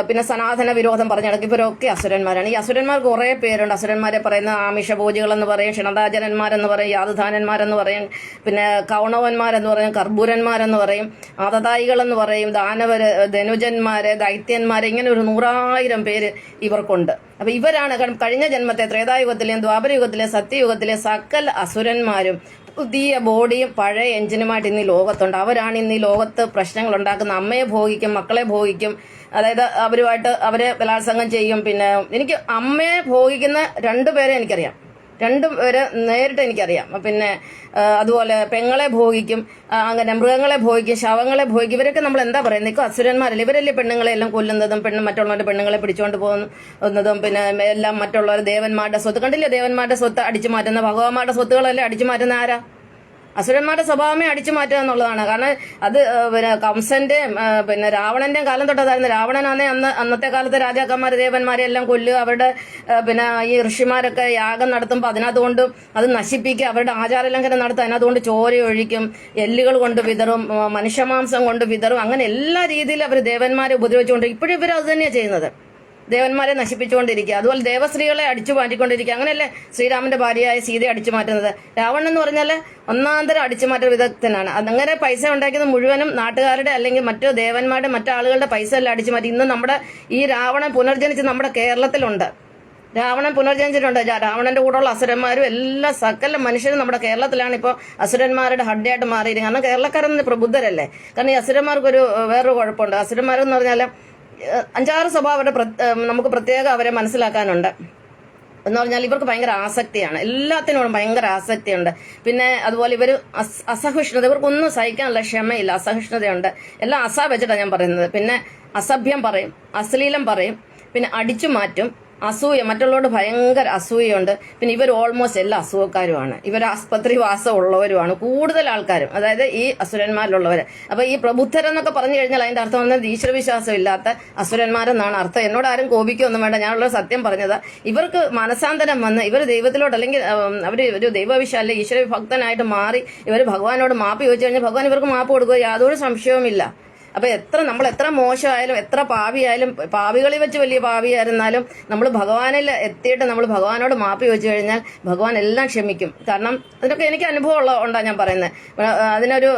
പിന്നെ സനാതന വിരോധം പറഞ്ഞിടക്ക് ഇവരൊക്കെ അസുരന്മാരാണ്. ഈ അസുരന്മാർ കുറെ പേരുണ്ട്. അസുരന്മാരെ പറയുന്ന ആമിഷഭോജികളെന്ന് പറയും, ക്ഷണതാചരന്മാരെന്ന് പറയും, യാതുധാനന്മാരെന്ന് പറയും, പിന്നെ കൗണവന്മാരെന്ന് പറയും, കർബൂരന്മാരെന്ന് പറയും, ആതതായികളെന്ന് പറയും, ദാനവര്, ധനുജന്മാര്, ദൈത്യന്മാര്, ഇങ്ങനെ ഒരു 100,000 പേര് ഇവർക്കുണ്ട്. അപ്പൊ ഇവരാണ് കഴിഞ്ഞ ജന്മത്തെ ത്രേതായുഗത്തിലെയും ദ്വാപരയുഗത്തിലെ സത്യയുഗത്തിലെ സകല അസുരന്മാരും. പുതിയ ബോഡിയും പഴയ എഞ്ചിനുമായിട്ട് ഇന്ന് ഈ ലോകത്തുണ്ട്. അവരാണ് ഇന്ന് ഈ ലോകത്ത് പ്രശ്നങ്ങൾ ഉണ്ടാക്കുന്ന. അമ്മയെ ഭോഗിക്കും, മക്കളെ ഭോഗിക്കും. അതായത് അവരെ ബലാത്സംഗം ചെയ്യും. പിന്നെ എനിക്ക് അമ്മയെ ഭോഗിക്കുന്ന 2 പേരെ എനിക്കറിയാം, 2 പേര് നേരിട്ട് എനിക്കറിയാം. പിന്നെ അതുപോലെ പെങ്ങളെ ഭോഗിക്കും, അങ്ങനെ മൃഗങ്ങളെ ഭോഗിക്കും, ശവങ്ങളെ ഭോഗിക്കും. ഇവരൊക്കെ നമ്മൾ എന്താ പറയുന്നത്? ഇപ്പൊ അസുരന്മാരല്ലേ? ഇവരല്ലേ പെണ്ണുങ്ങളെ എല്ലാം കൊല്ലുന്നതും മറ്റുള്ളവരുടെ പെണ്ണുങ്ങളെ പിടിച്ചുകൊണ്ട് പോകുന്നതും, പിന്നെ എല്ലാം മറ്റുള്ളവർ ദേവന്മാരുടെ സ്വത്ത് കണ്ടില്ലേ? ദേവന്മാരുടെ സ്വത്ത് അടിച്ചു മാറ്റുന്ന, ഭഗവാന്മാരുടെ സ്വത്തുകളെല്ലാം അടിച്ചു മാറ്റുന്ന ആരാ? അസുരന്മാരുടെ സ്വഭാവമേ അടിച്ചു മാറ്റുക എന്നുള്ളതാണ്. കാരണം അത് പിന്നെ കംസന്റെ പിന്നെ രാവണന്റെയും കാലം തൊട്ടതായിരുന്നു. രാവണനാണെ അന്നത്തെ കാലത്തെ രാജാക്കന്മാർ ദേവന്മാരെ എല്ലാം കൊല്ലുക, അവരുടെ പിന്നെ ഈ ഋഷിമാരൊക്കെ യാഗം നടത്തുമ്പോൾ അതിനകത്തുകൊണ്ട് അത് നശിപ്പിക്കുക, അവരുടെ ആചാരലംഘനം നടത്തുക, അതിനകത്തുകൊണ്ട് ചോര ഒഴിക്കും, എല്ലുകൾ കൊണ്ട് വിതറും, മനുഷ്യമാംസം കൊണ്ട് വിതറും. അങ്ങനെ എല്ലാ രീതിയിലും അവർ ദേവന്മാരെ ഉപദ്രവിച്ചുകൊണ്ട് ഇപ്പോഴും ഇവർ അത് തന്നെയാണ് ചെയ്യുന്നത്. ദേവന്മാരെ നശിപ്പിച്ചുകൊണ്ടിരിക്കുക. അതുപോലെ ദേവസ്ത്രീകളെ അടിച്ചു മാറ്റിക്കൊണ്ടിരിക്കുക. അങ്ങനെയല്ലേ ശ്രീരാമന്റെ ഭാര്യയായ സീതയെ അടിച്ചു മാറ്റുന്നത്. രാവണൻ എന്ന് പറഞ്ഞാൽ ഒന്നാന്തരം അടിച്ചുമാറ്റ വിദഗ്ധനാണ്. അങ്ങനെ പൈസ ഉണ്ടാക്കിയത് മുഴുവനും നാട്ടുകാരുടെ അല്ലെങ്കിൽ മറ്റു ദേവന്മാരുടെ മറ്റാളുകളുടെ പൈസ എല്ലാം അടിച്ചു മാറ്റി. ഇന്ന് നമ്മുടെ ഈ രാവണൻ പുനർജനിച്ച് നമ്മുടെ കേരളത്തിലുണ്ട്. രാവണൻ പുനർജനിച്ചിട്ടുണ്ട്. രാവണന്റെ കൂടെയുള്ള അസുരന്മാരും എല്ലാ സകല മനുഷ്യരും നമ്മുടെ കേരളത്തിലാണ് ഇപ്പോൾ അസുരന്മാരുടെ ഹഡ്ഡയായിട്ട് മാറിയിരിക്കുന്നത്. കാരണം കേരളക്കാരൊന്നും പ്രബുദ്ധരല്ലേ. കാരണം ഈ അസുരന്മാർക്കൊരു വേറൊരു കുഴപ്പമുണ്ട്. അസുരന്മാരെന്ന് പറഞ്ഞാൽ 5-6 സ്വഭാവം നമുക്ക് പ്രത്യേകം അവരെ മനസ്സിലാക്കാനുണ്ട്. എന്ന് പറഞ്ഞാൽ ഇവർക്ക് ഭയങ്കര ആസക്തിയാണ്, എല്ലാത്തിനോടും ഭയങ്കര ആസക്തിയുണ്ട്. പിന്നെ അതുപോലെ ഇവർ അസഹിഷ്ണുത, ഇവർക്കൊന്നും സഹിക്കാനുള്ള ക്ഷമയില്ല, അസഹിഷ്ണുതയുണ്ട്. എല്ലാം വെച്ചിട്ടാണ് ഞാൻ പറയുന്നത്. പിന്നെ അസഭ്യം പറയും, അശ്ലീലം പറയും, പിന്നെ അടിച്ചു മാറ്റും, അസൂയ, മറ്റുള്ളവരോട് ഭയങ്കര അസൂയുണ്ട്. പിന്നെ ഇവർ ഓൾമോസ്റ്റ് എല്ലാ അസുഖക്കാരുമാണ്. ഇവർ ആസ്പത്രി വാസം ഉള്ളവരുമാണ് കൂടുതൽ ആൾക്കാരും, അതായത് ഈ അസുരന്മാരിലുള്ളവർ. അപ്പൊ ഈ പ്രബുദ്ധരെന്നൊക്കെ പറഞ്ഞു കഴിഞ്ഞാൽ അതിന്റെ അർത്ഥം വന്നത് ഈശ്വരവിശ്വാസം ഇല്ലാത്ത അസുരന്മാരെന്നാണ് അർത്ഥം. എന്നോട് ആരും കോപിക്കൊന്നും വേണ്ട, ഞാനുള്ള സത്യം പറഞ്ഞത്. ഇവർക്ക് മനസാന്തരം വന്ന് ഇവർ ദൈവത്തിലോട്ട് അല്ലെങ്കിൽ അവർ ഒരു ദൈവവിശ്വാസം അല്ലെങ്കിൽ ഈശ്വര ഭക്തനായിട്ട് മാറി ഇവർ ഭഗവാനോട് മാപ്പ് ചോദിച്ചു കഴിഞ്ഞാൽ ഭഗവാൻ ഇവർക്ക് മാപ്പ് കൊടുക്കുക, യാതൊരു സംശയവുമില്ല. അപ്പൊ നമ്മൾ എത്ര മോശമായാലും എത്ര പാപിയായാലും, പാപികളിൽ വെച്ച് വലിയ പാപിയായിരുന്നാലും നമ്മൾ ഭഗവാനിൽ എത്തിയിട്ട് നമ്മൾ ഭഗവാനോട് മാപ്പി ചോദിച്ചു കഴിഞ്ഞാൽ ഭഗവാൻ എല്ലാം ക്ഷമിക്കും. കാരണം അതിനൊക്കെ എനിക്ക് അനുഭവം ഉണ്ടാ ഞാൻ പറയുന്നത്. അതിനൊരു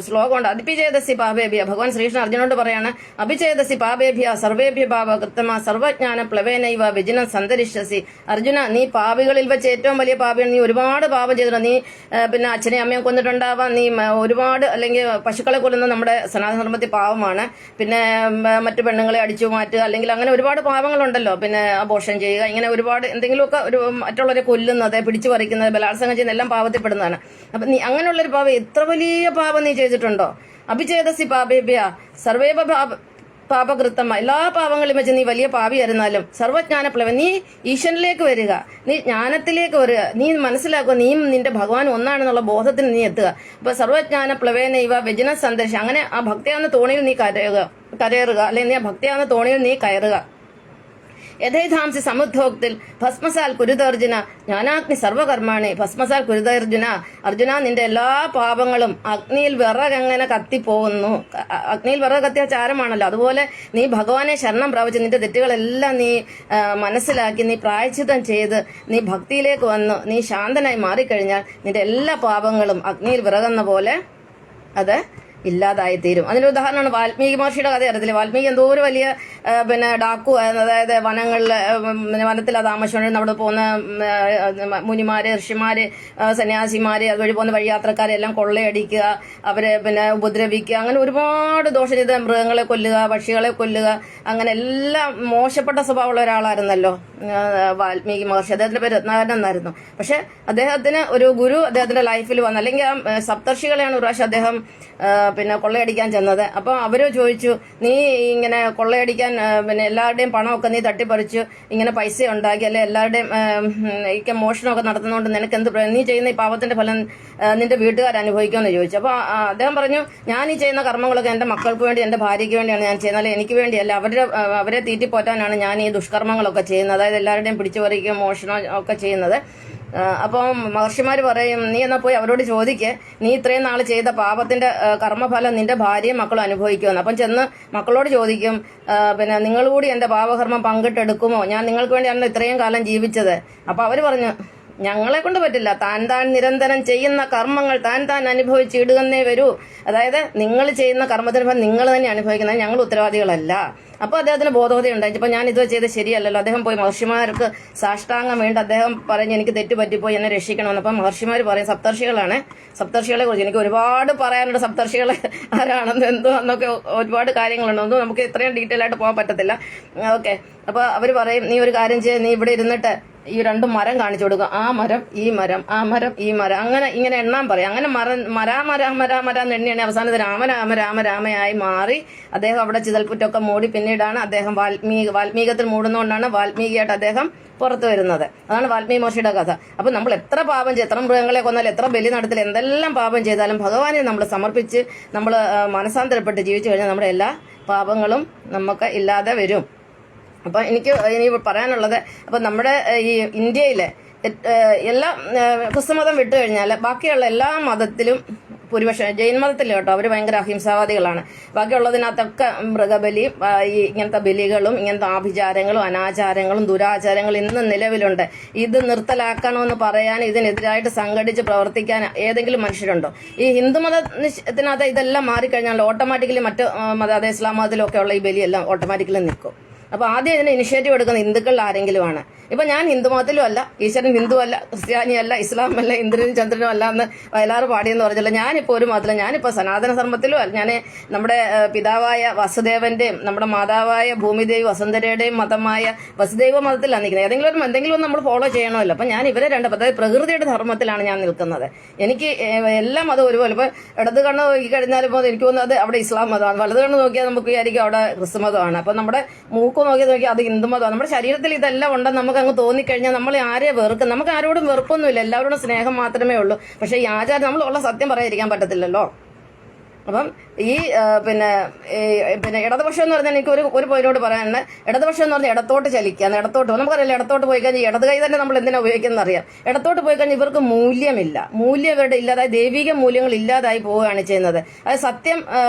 ശ്ലോകമുണ്ട്, അഭിചേതസി പാപേഭ്യ. ഭഗവാൻ ശ്രീകൃഷ്ണൻ അർജുനോട് പറയാണ്, അഭിചേതസി പാപേഭ്യ സർവേഭ്യ പാപ കൃത്തമ സർവജ്ഞാന പ്ലവേനൈവ വിജിനം സന്തരിഷ്യസി. അർജുന, നീ പാപികളിൽ വെച്ച് ഏറ്റവും വലിയ പാപിയാണ്. നീ ഒരുപാട് പാപം ചെയ്തിട്ടുണ്ട്. നീ പിന്നെ അച്ഛനെയും അമ്മയും കൊന്നിട്ടുണ്ടാവാം, നീ ഒരുപാട് അല്ലെങ്കിൽ പശുക്കളെ കൊല്ലുന്ന നമ്മുടെ സനാതനധർമ്മത്തിൽ പാവമാണ്. പിന്നെ മറ്റു പെണ്ണുങ്ങളെ അടിച്ചു മാറ്റുക, അല്ലെങ്കിൽ അങ്ങനെ ഒരുപാട് പാവങ്ങളുണ്ടല്ലോ. പിന്നെ അബോർഷൻ ചെയ്യുക, ഇങ്ങനെ ഒരുപാട് എന്തെങ്കിലുമൊക്കെ ഒരു മറ്റുള്ളവരെ കൊല്ലുന്നത്, പിടിച്ചു പറിക്കുന്നത്, ബലാത്സംഗം ചെയ്യുന്ന എല്ലാം പാവത്തിൽപ്പെടുന്നതാണ്. അപ്പൊ നീ അങ്ങനെയുള്ളൊരു പാവം, എത്ര വലിയ പാപം നീ ചെയ്തിട്ടുണ്ടോ? അഭിചേതസി പാപേഭ്യ സർവേഭ പാപകൃത്തമ. എല്ലാ പാപങ്ങളും വെച്ച് നീ വലിയ പാപിയായിരുന്നാലും സർവജ്ഞാന പ്ലവൻ, നീ ഈശ്വരനിലേക്ക് വരിക, നീ ജ്ഞാനത്തിലേക്ക് വരിക, നീ മനസ്സിലാക്കുക നീയും നിന്റെ ഭഗവാൻ ഒന്നാണെന്നുള്ള ബോധത്തിന് നീ എത്തുക. അപ്പൊ സർവജ്ഞാന പ്ലവേനൈവ വ്യജന സന്ദർശം. അങ്ങനെ ആ ഭക്തിയാവുന്ന തോണിയിൽ നീ കരയറുക, അല്ലെങ്കിൽ നീ ആ ഭക്തിയാവുന്ന തോണിയിൽ നീ കയറുക. യഥേധാംസി സമുദ്ഭോക്തിൽ ഭസ്മസാൽ കുരുതർജുന ജ്ഞാനാഗ്നി സർവകർമാണി ഭസ്മസാൽ കുരുതർജുന. അർജുന, നിന്റെ എല്ലാ പാപങ്ങളും അഗ്നിയിൽ വിറകെങ്ങനെ കത്തിപ്പോകുന്നു. അഗ്നിയിൽ വിറക് കത്തിയ ചാരമാണല്ലോ. അതുപോലെ നീ ഭഗവാനെ ശരണം പ്രാപിച്ച് നിന്റെ തെറ്റുകളെല്ലാം നീ മനസ്സിലാക്കി നീ പ്രായശ്ചിത്തം ചെയ്ത് നീ ഭക്തിയിലേക്ക് വന്ന് നീ ശാന്തനായി മാറിക്കഴിഞ്ഞാൽ നിന്റെ എല്ലാ പാപങ്ങളും അഗ്നിയിൽ വിറകുന്ന പോലെ അത് ഇല്ലാതായിത്തീരും. അതിന്റെ ഉദാഹരണമാണ് വാൽമീകി മഹർഷിയുടെ കഥ. അറിയത്തില്ലേ? വാൽമീകി എന്തോ ഒരു വലിയ പിന്നെ ഡാക്കു, അതായത് വനത്തിലാ താമസിച്ചുകൊണ്ട് അവിടെ പോകുന്ന മുനിമാര്, ഋഷിമാര്, സന്യാസിമാര്, അതുവഴി പോകുന്ന വഴിയാത്രക്കാരെ എല്ലാം കൊള്ളയടിക്കുക, അവരെ പിന്നെ ഉപദ്രവിക്കുക, അങ്ങനെ ഒരുപാട് ദോഷം ചെയ്ത് മൃഗങ്ങളെ കൊല്ലുക, പക്ഷികളെ കൊല്ലുക, അങ്ങനെ എല്ലാം മോശപ്പെട്ട സ്വഭാവമുള്ള ഒരാളായിരുന്നല്ലോ വാൽമീകി മഹർഷി. അദ്ദേഹത്തിന്റെ പേര് രത്നാകരൻ എന്നായിരുന്നു. പക്ഷെ അദ്ദേഹത്തിന് ഒരു ഗുരു അദ്ദേഹത്തിന്റെ ലൈഫിൽ വന്നു, അല്ലെങ്കിൽ ആ സപ്തർഷികളെയാണ് ഒരു പ്രാവശ്യം അദ്ദേഹം പിന്നെ കൊള്ളയടിക്കാൻ ചെന്നത്. അപ്പൊ അവര് ചോദിച്ചു, നീ ഇങ്ങനെ കൊള്ളയടിക്കാൻ പിന്നെ എല്ലാവരുടെയും പണമൊക്കെ നീ തട്ടിപ്പറിച്ചു ഇങ്ങനെ പൈസ ഉണ്ടാക്കി, അല്ലെ എല്ലാവരുടെയും മോഷണമൊക്കെ നടത്തുന്നതുകൊണ്ട് നിനക്ക് എന്ത്, നീ ചെയ്യുന്ന ഈ പാപത്തിന്റെ ഫലം നിന്റെ വീട്ടുകാർ അനുഭവിക്കുമെന്ന് ചോദിച്ചു. അപ്പൊ അദ്ദേഹം പറഞ്ഞു, ഞാൻ ഈ ചെയ്യുന്ന കർമ്മങ്ങളൊക്കെ എന്റെ മക്കൾക്ക് വേണ്ടി, എന്റെ ഭാര്യയ്ക്ക് വേണ്ടിയാണ് ഞാൻ ചെയ്യുന്നത്, അല്ലെ എനിക്ക് വേണ്ടിയല്ല, അവരെ തീറ്റിപ്പോറ്റാനാണ് ഞാൻ ഈ ദുഷ്കർമ്മങ്ങളൊക്കെ ചെയ്യുന്നത്, അതായത് എല്ലാവരുടെയും പിടിച്ചു പറിക്കുകയും മോഷണം ഒക്കെ ചെയ്യുന്നത്. അപ്പം മഹർഷിമാർ പറയും, നീ എന്നാ പോയി അവരോട് ചോദിക്ക്, നീ ഇത്രയും നാൾ ചെയ്ത പാപത്തിന്റെ കർമ്മഫലം നിന്റെ ഭാര്യയും മക്കളും അനുഭവിക്കുമെന്ന്. അപ്പം ചെന്ന് മക്കളോട് ചോദിക്കും, പിന്നെ നിങ്ങൾ കൂടി എന്റെ പാപകർമ്മം പങ്കിട്ടെടുക്കുമോ? ഞാൻ നിങ്ങൾക്ക് വേണ്ടിയാണ് ഇത്രയും കാലം ജീവിച്ചത്. അപ്പൊ അവര് പറഞ്ഞു, ഞങ്ങളെ കൊണ്ട് പറ്റില്ല, താൻ നിരന്തരം ചെയ്യുന്ന കർമ്മങ്ങൾ താൻ അനുഭവിച്ചിടുകന്നേ വരൂ. അതായത് നിങ്ങൾ ചെയ്യുന്ന കർമ്മത്തിന് ഫലം നിങ്ങൾ തന്നെ അനുഭവിക്കുന്നത്, ഞങ്ങൾ ഉത്തരവാദികളല്ല. അപ്പൊ അദ്ദേഹത്തിന് ബോധോദയം ഇപ്പൊ ഞാൻ ഇത് ചെയ്ത് ശരിയല്ലല്ലോ. അദ്ദേഹം പോയി മഹർഷിമാർക്ക് സാഷ്ടാംഗം വേണ്ട, അദ്ദേഹം പറഞ്ഞ് എനിക്ക് തെറ്റുപറ്റിപ്പോയി, എന്നെ രക്ഷിക്കണമെന്ന്. അപ്പം മഹർഷിമാർ പറയും, സപ്തർഷികളെ കുറിച്ച് എനിക്ക് ഒരുപാട് പറയാനുണ്ട്. സപ്തർഷികളെ ആരാണെന്ന് എന്തോന്നൊക്കെ ഒരുപാട് കാര്യങ്ങളുണ്ട്, ഒന്നും നമുക്ക് ഇത്രയും ഡീറ്റെയിൽ ആയിട്ട് പോകാൻ പറ്റത്തില്ല. ഓക്കെ, അപ്പൊ അവര് പറയും, നീ ഒരു കാര്യം ചെയ്ത് നീ ഇവിടെ ഇരുന്നിട്ട് ഈ 2 മരം കാണിച്ചു കൊടുക്കുക, ആ മരം ഈ മരം, ആ മരം ഈ മരം, അങ്ങനെ ഇങ്ങനെ എണ്ണാൻ പറയും. അങ്ങനെ മരാന്ന് എണ്ണിയാണ് അവസാനത്തെ രാമയായി മാറി. അദ്ദേഹം അവിടെ ചിതൽപുറ്റൊക്കെ മൂടി, പിന്നീടാണ് അദ്ദേഹം വാൽമീകത്തിൽ മൂടുന്നതുകൊണ്ടാണ് വാൽമീകിയായിട്ട് അദ്ദേഹം പുറത്തു വരുന്നത്. അതാണ് വാൽമീകി മഹർഷിയുടെ കഥ. അപ്പൊ നമ്മൾ എത്ര പാപം ചെയ്ത്, എത്ര മൃഗങ്ങളെ കൊന്നാലും, എത്ര ബലി നടത്തില്ല, എന്തെല്ലാം പാപം ചെയ്താലും ഭഗവാനെ നമ്മൾ സമർപ്പിച്ച് നമ്മൾ മനസാന്തരപ്പെട്ട് ജീവിച്ചു കഴിഞ്ഞാൽ നമ്മുടെ എല്ലാ പാപങ്ങളും നമുക്ക് ഇല്ലാതെ വരും. അപ്പൊ എനിക്ക് ഇനി പറയാനുള്ളത്, അപ്പൊ നമ്മുടെ ഈ ഇന്ത്യയിലെ എല്ലാ ക്രിസ്തുമതം വിട്ടുകഴിഞ്ഞാൽ ബാക്കിയുള്ള എല്ലാ മതത്തിലും ഭൂരിപക്ഷം ജൈൻ മതത്തിൽ കേട്ടോ, അവർ ഭയങ്കര അഹിംസാവാദികളാണ്. ബാക്കിയുള്ളതിനകത്തൊക്കെ മൃഗബലി, ഈ ഇങ്ങനത്തെ ബലികളും ഇങ്ങനത്തെ ആഭിചാരങ്ങളും അനാചാരങ്ങളും ദുരാചാരങ്ങളും ഇന്ന് നിലവിലുണ്ട്. ഇത് നിർത്തലാക്കണമെന്ന് പറയാൻ, ഇതിനെതിരായിട്ട് സംഘടിച്ച് പ്രവർത്തിക്കാൻ ഏതെങ്കിലും മനുഷ്യരുണ്ടോ? ഈ ഹിന്ദു മതത്തിനകത്ത് ഇതെല്ലാം മാറിക്കഴിഞ്ഞാൽ ഓട്ടോമാറ്റിക്കലി മറ്റ് അതായത് ഇസ്ലാം മതത്തിലൊക്കെ ഉള്ള ഈ ബലിയെല്ലാം ഓട്ടോമാറ്റിക്കലി നിൽക്കും. അപ്പൊ ആദ്യം ഇതിന് ഇനിഷ്യേറ്റീവ് എടുക്കുന്ന ഹിന്ദുക്കളിൽ ആരെങ്കിലുമാണ്. ഇപ്പൊ ഞാൻ ഹിന്ദു മതത്തിലും അല്ല, ഈശ്വരൻ ഹിന്ദു അല്ല, ക്രിസ്ത്യാനിയല്ല, ഇസ്ലാം അല്ല, ഇന്ദ്രനും ചന്ദ്രനും അല്ല എന്ന് വയലാറ് പാടിയെന്ന് പറഞ്ഞല്ലോ. ഞാനിപ്പോ ഒരു മതത്തിലും, ഞാനിപ്പോ സനാതന ധർമ്മത്തിലും അല്ല. ഞാൻ നമ്മുടെ പിതാവായ വസുദേവന്റെയും നമ്മുടെ മാതാവായ ഭൂമിദേവി വസുന്ധരയുടെയും മതമായ വസുദൈവ മതത്തിലാണ് നിൽക്കുന്നത്. എന്തെങ്കിലും നമ്മൾ ഫോളോ ചെയ്യണമല്ലോ. അപ്പൊ ഞാൻ ഇവരെ അതായത് പ്രകൃതിയുടെ ധർമ്മത്തിലാണ് ഞാൻ നിൽക്കുന്നത്. എനിക്ക് എല്ലാ മതവും ഒരുപോലെ. ഇപ്പൊ ഇടത് കണ്ണ് നോക്കി കഴിഞ്ഞാൽ ഇപ്പോൾ എനിക്ക് തോന്നുന്നത് അവിടെ ഇസ്ലാം മതമാണ്, വലത് കണ്ണ് നോക്കിയാൽ നമുക്ക് വിചാരിക്കും അവിടെ ക്രിസ്തു മതമാണ്. അപ്പൊ നമ്മുടെ മൂക്ക് നോക്കി അത് ഹിന്ദു മതമാണ്. നമ്മുടെ ശരീരത്തിൽ ഇതെല്ലാം ഉണ്ടെന്ന് നമുക്ക് അങ്ങ് തോന്നിക്കഴിഞ്ഞാൽ നമ്മൾ ആരെ വെറുക്കും? നമുക്ക് ആരോടും വെറുപ്പൊന്നുമില്ല, എല്ലാവരോടും സ്നേഹം മാത്രമേ ഉള്ളൂ. പക്ഷെ ഈ ആചാരം നമ്മളുള്ള സത്യം പറയാതിരിക്കാൻ പറ്റത്തില്ലല്ലോ. അപ്പം ഈ പിന്നെ ഇടതുപക്ഷം എന്ന് പറഞ്ഞാൽ എനിക്ക് ഒരു പോയിന്റോട് പറയാനുണ്ട്. ഇടതുപക്ഷം എന്ന് പറഞ്ഞാൽ ഇടത്തോട്ട് ചലിക്കുക, ഇടത്തോട്ട് നമുക്കറിയില്ല. ഇടത്തോട്ട് പോയി കഴിഞ്ഞാൽ ഇടത് കൈ തന്നെ നമ്മൾ എന്തിനാ ഉപയോഗിക്കുന്നത് അറിയാം. ഇടത്തോട്ട് പോയി കഴിഞ്ഞാൽ ഇവർക്ക് മൂല്യമില്ല, മൂല്യം ഇവരുടെ ഇല്ലാതായി, ദൈവിക മൂല്യങ്ങൾ ഇല്ലാതായി പോവുകയാണ് ചെയ്യുന്നത്. അത് സത്യം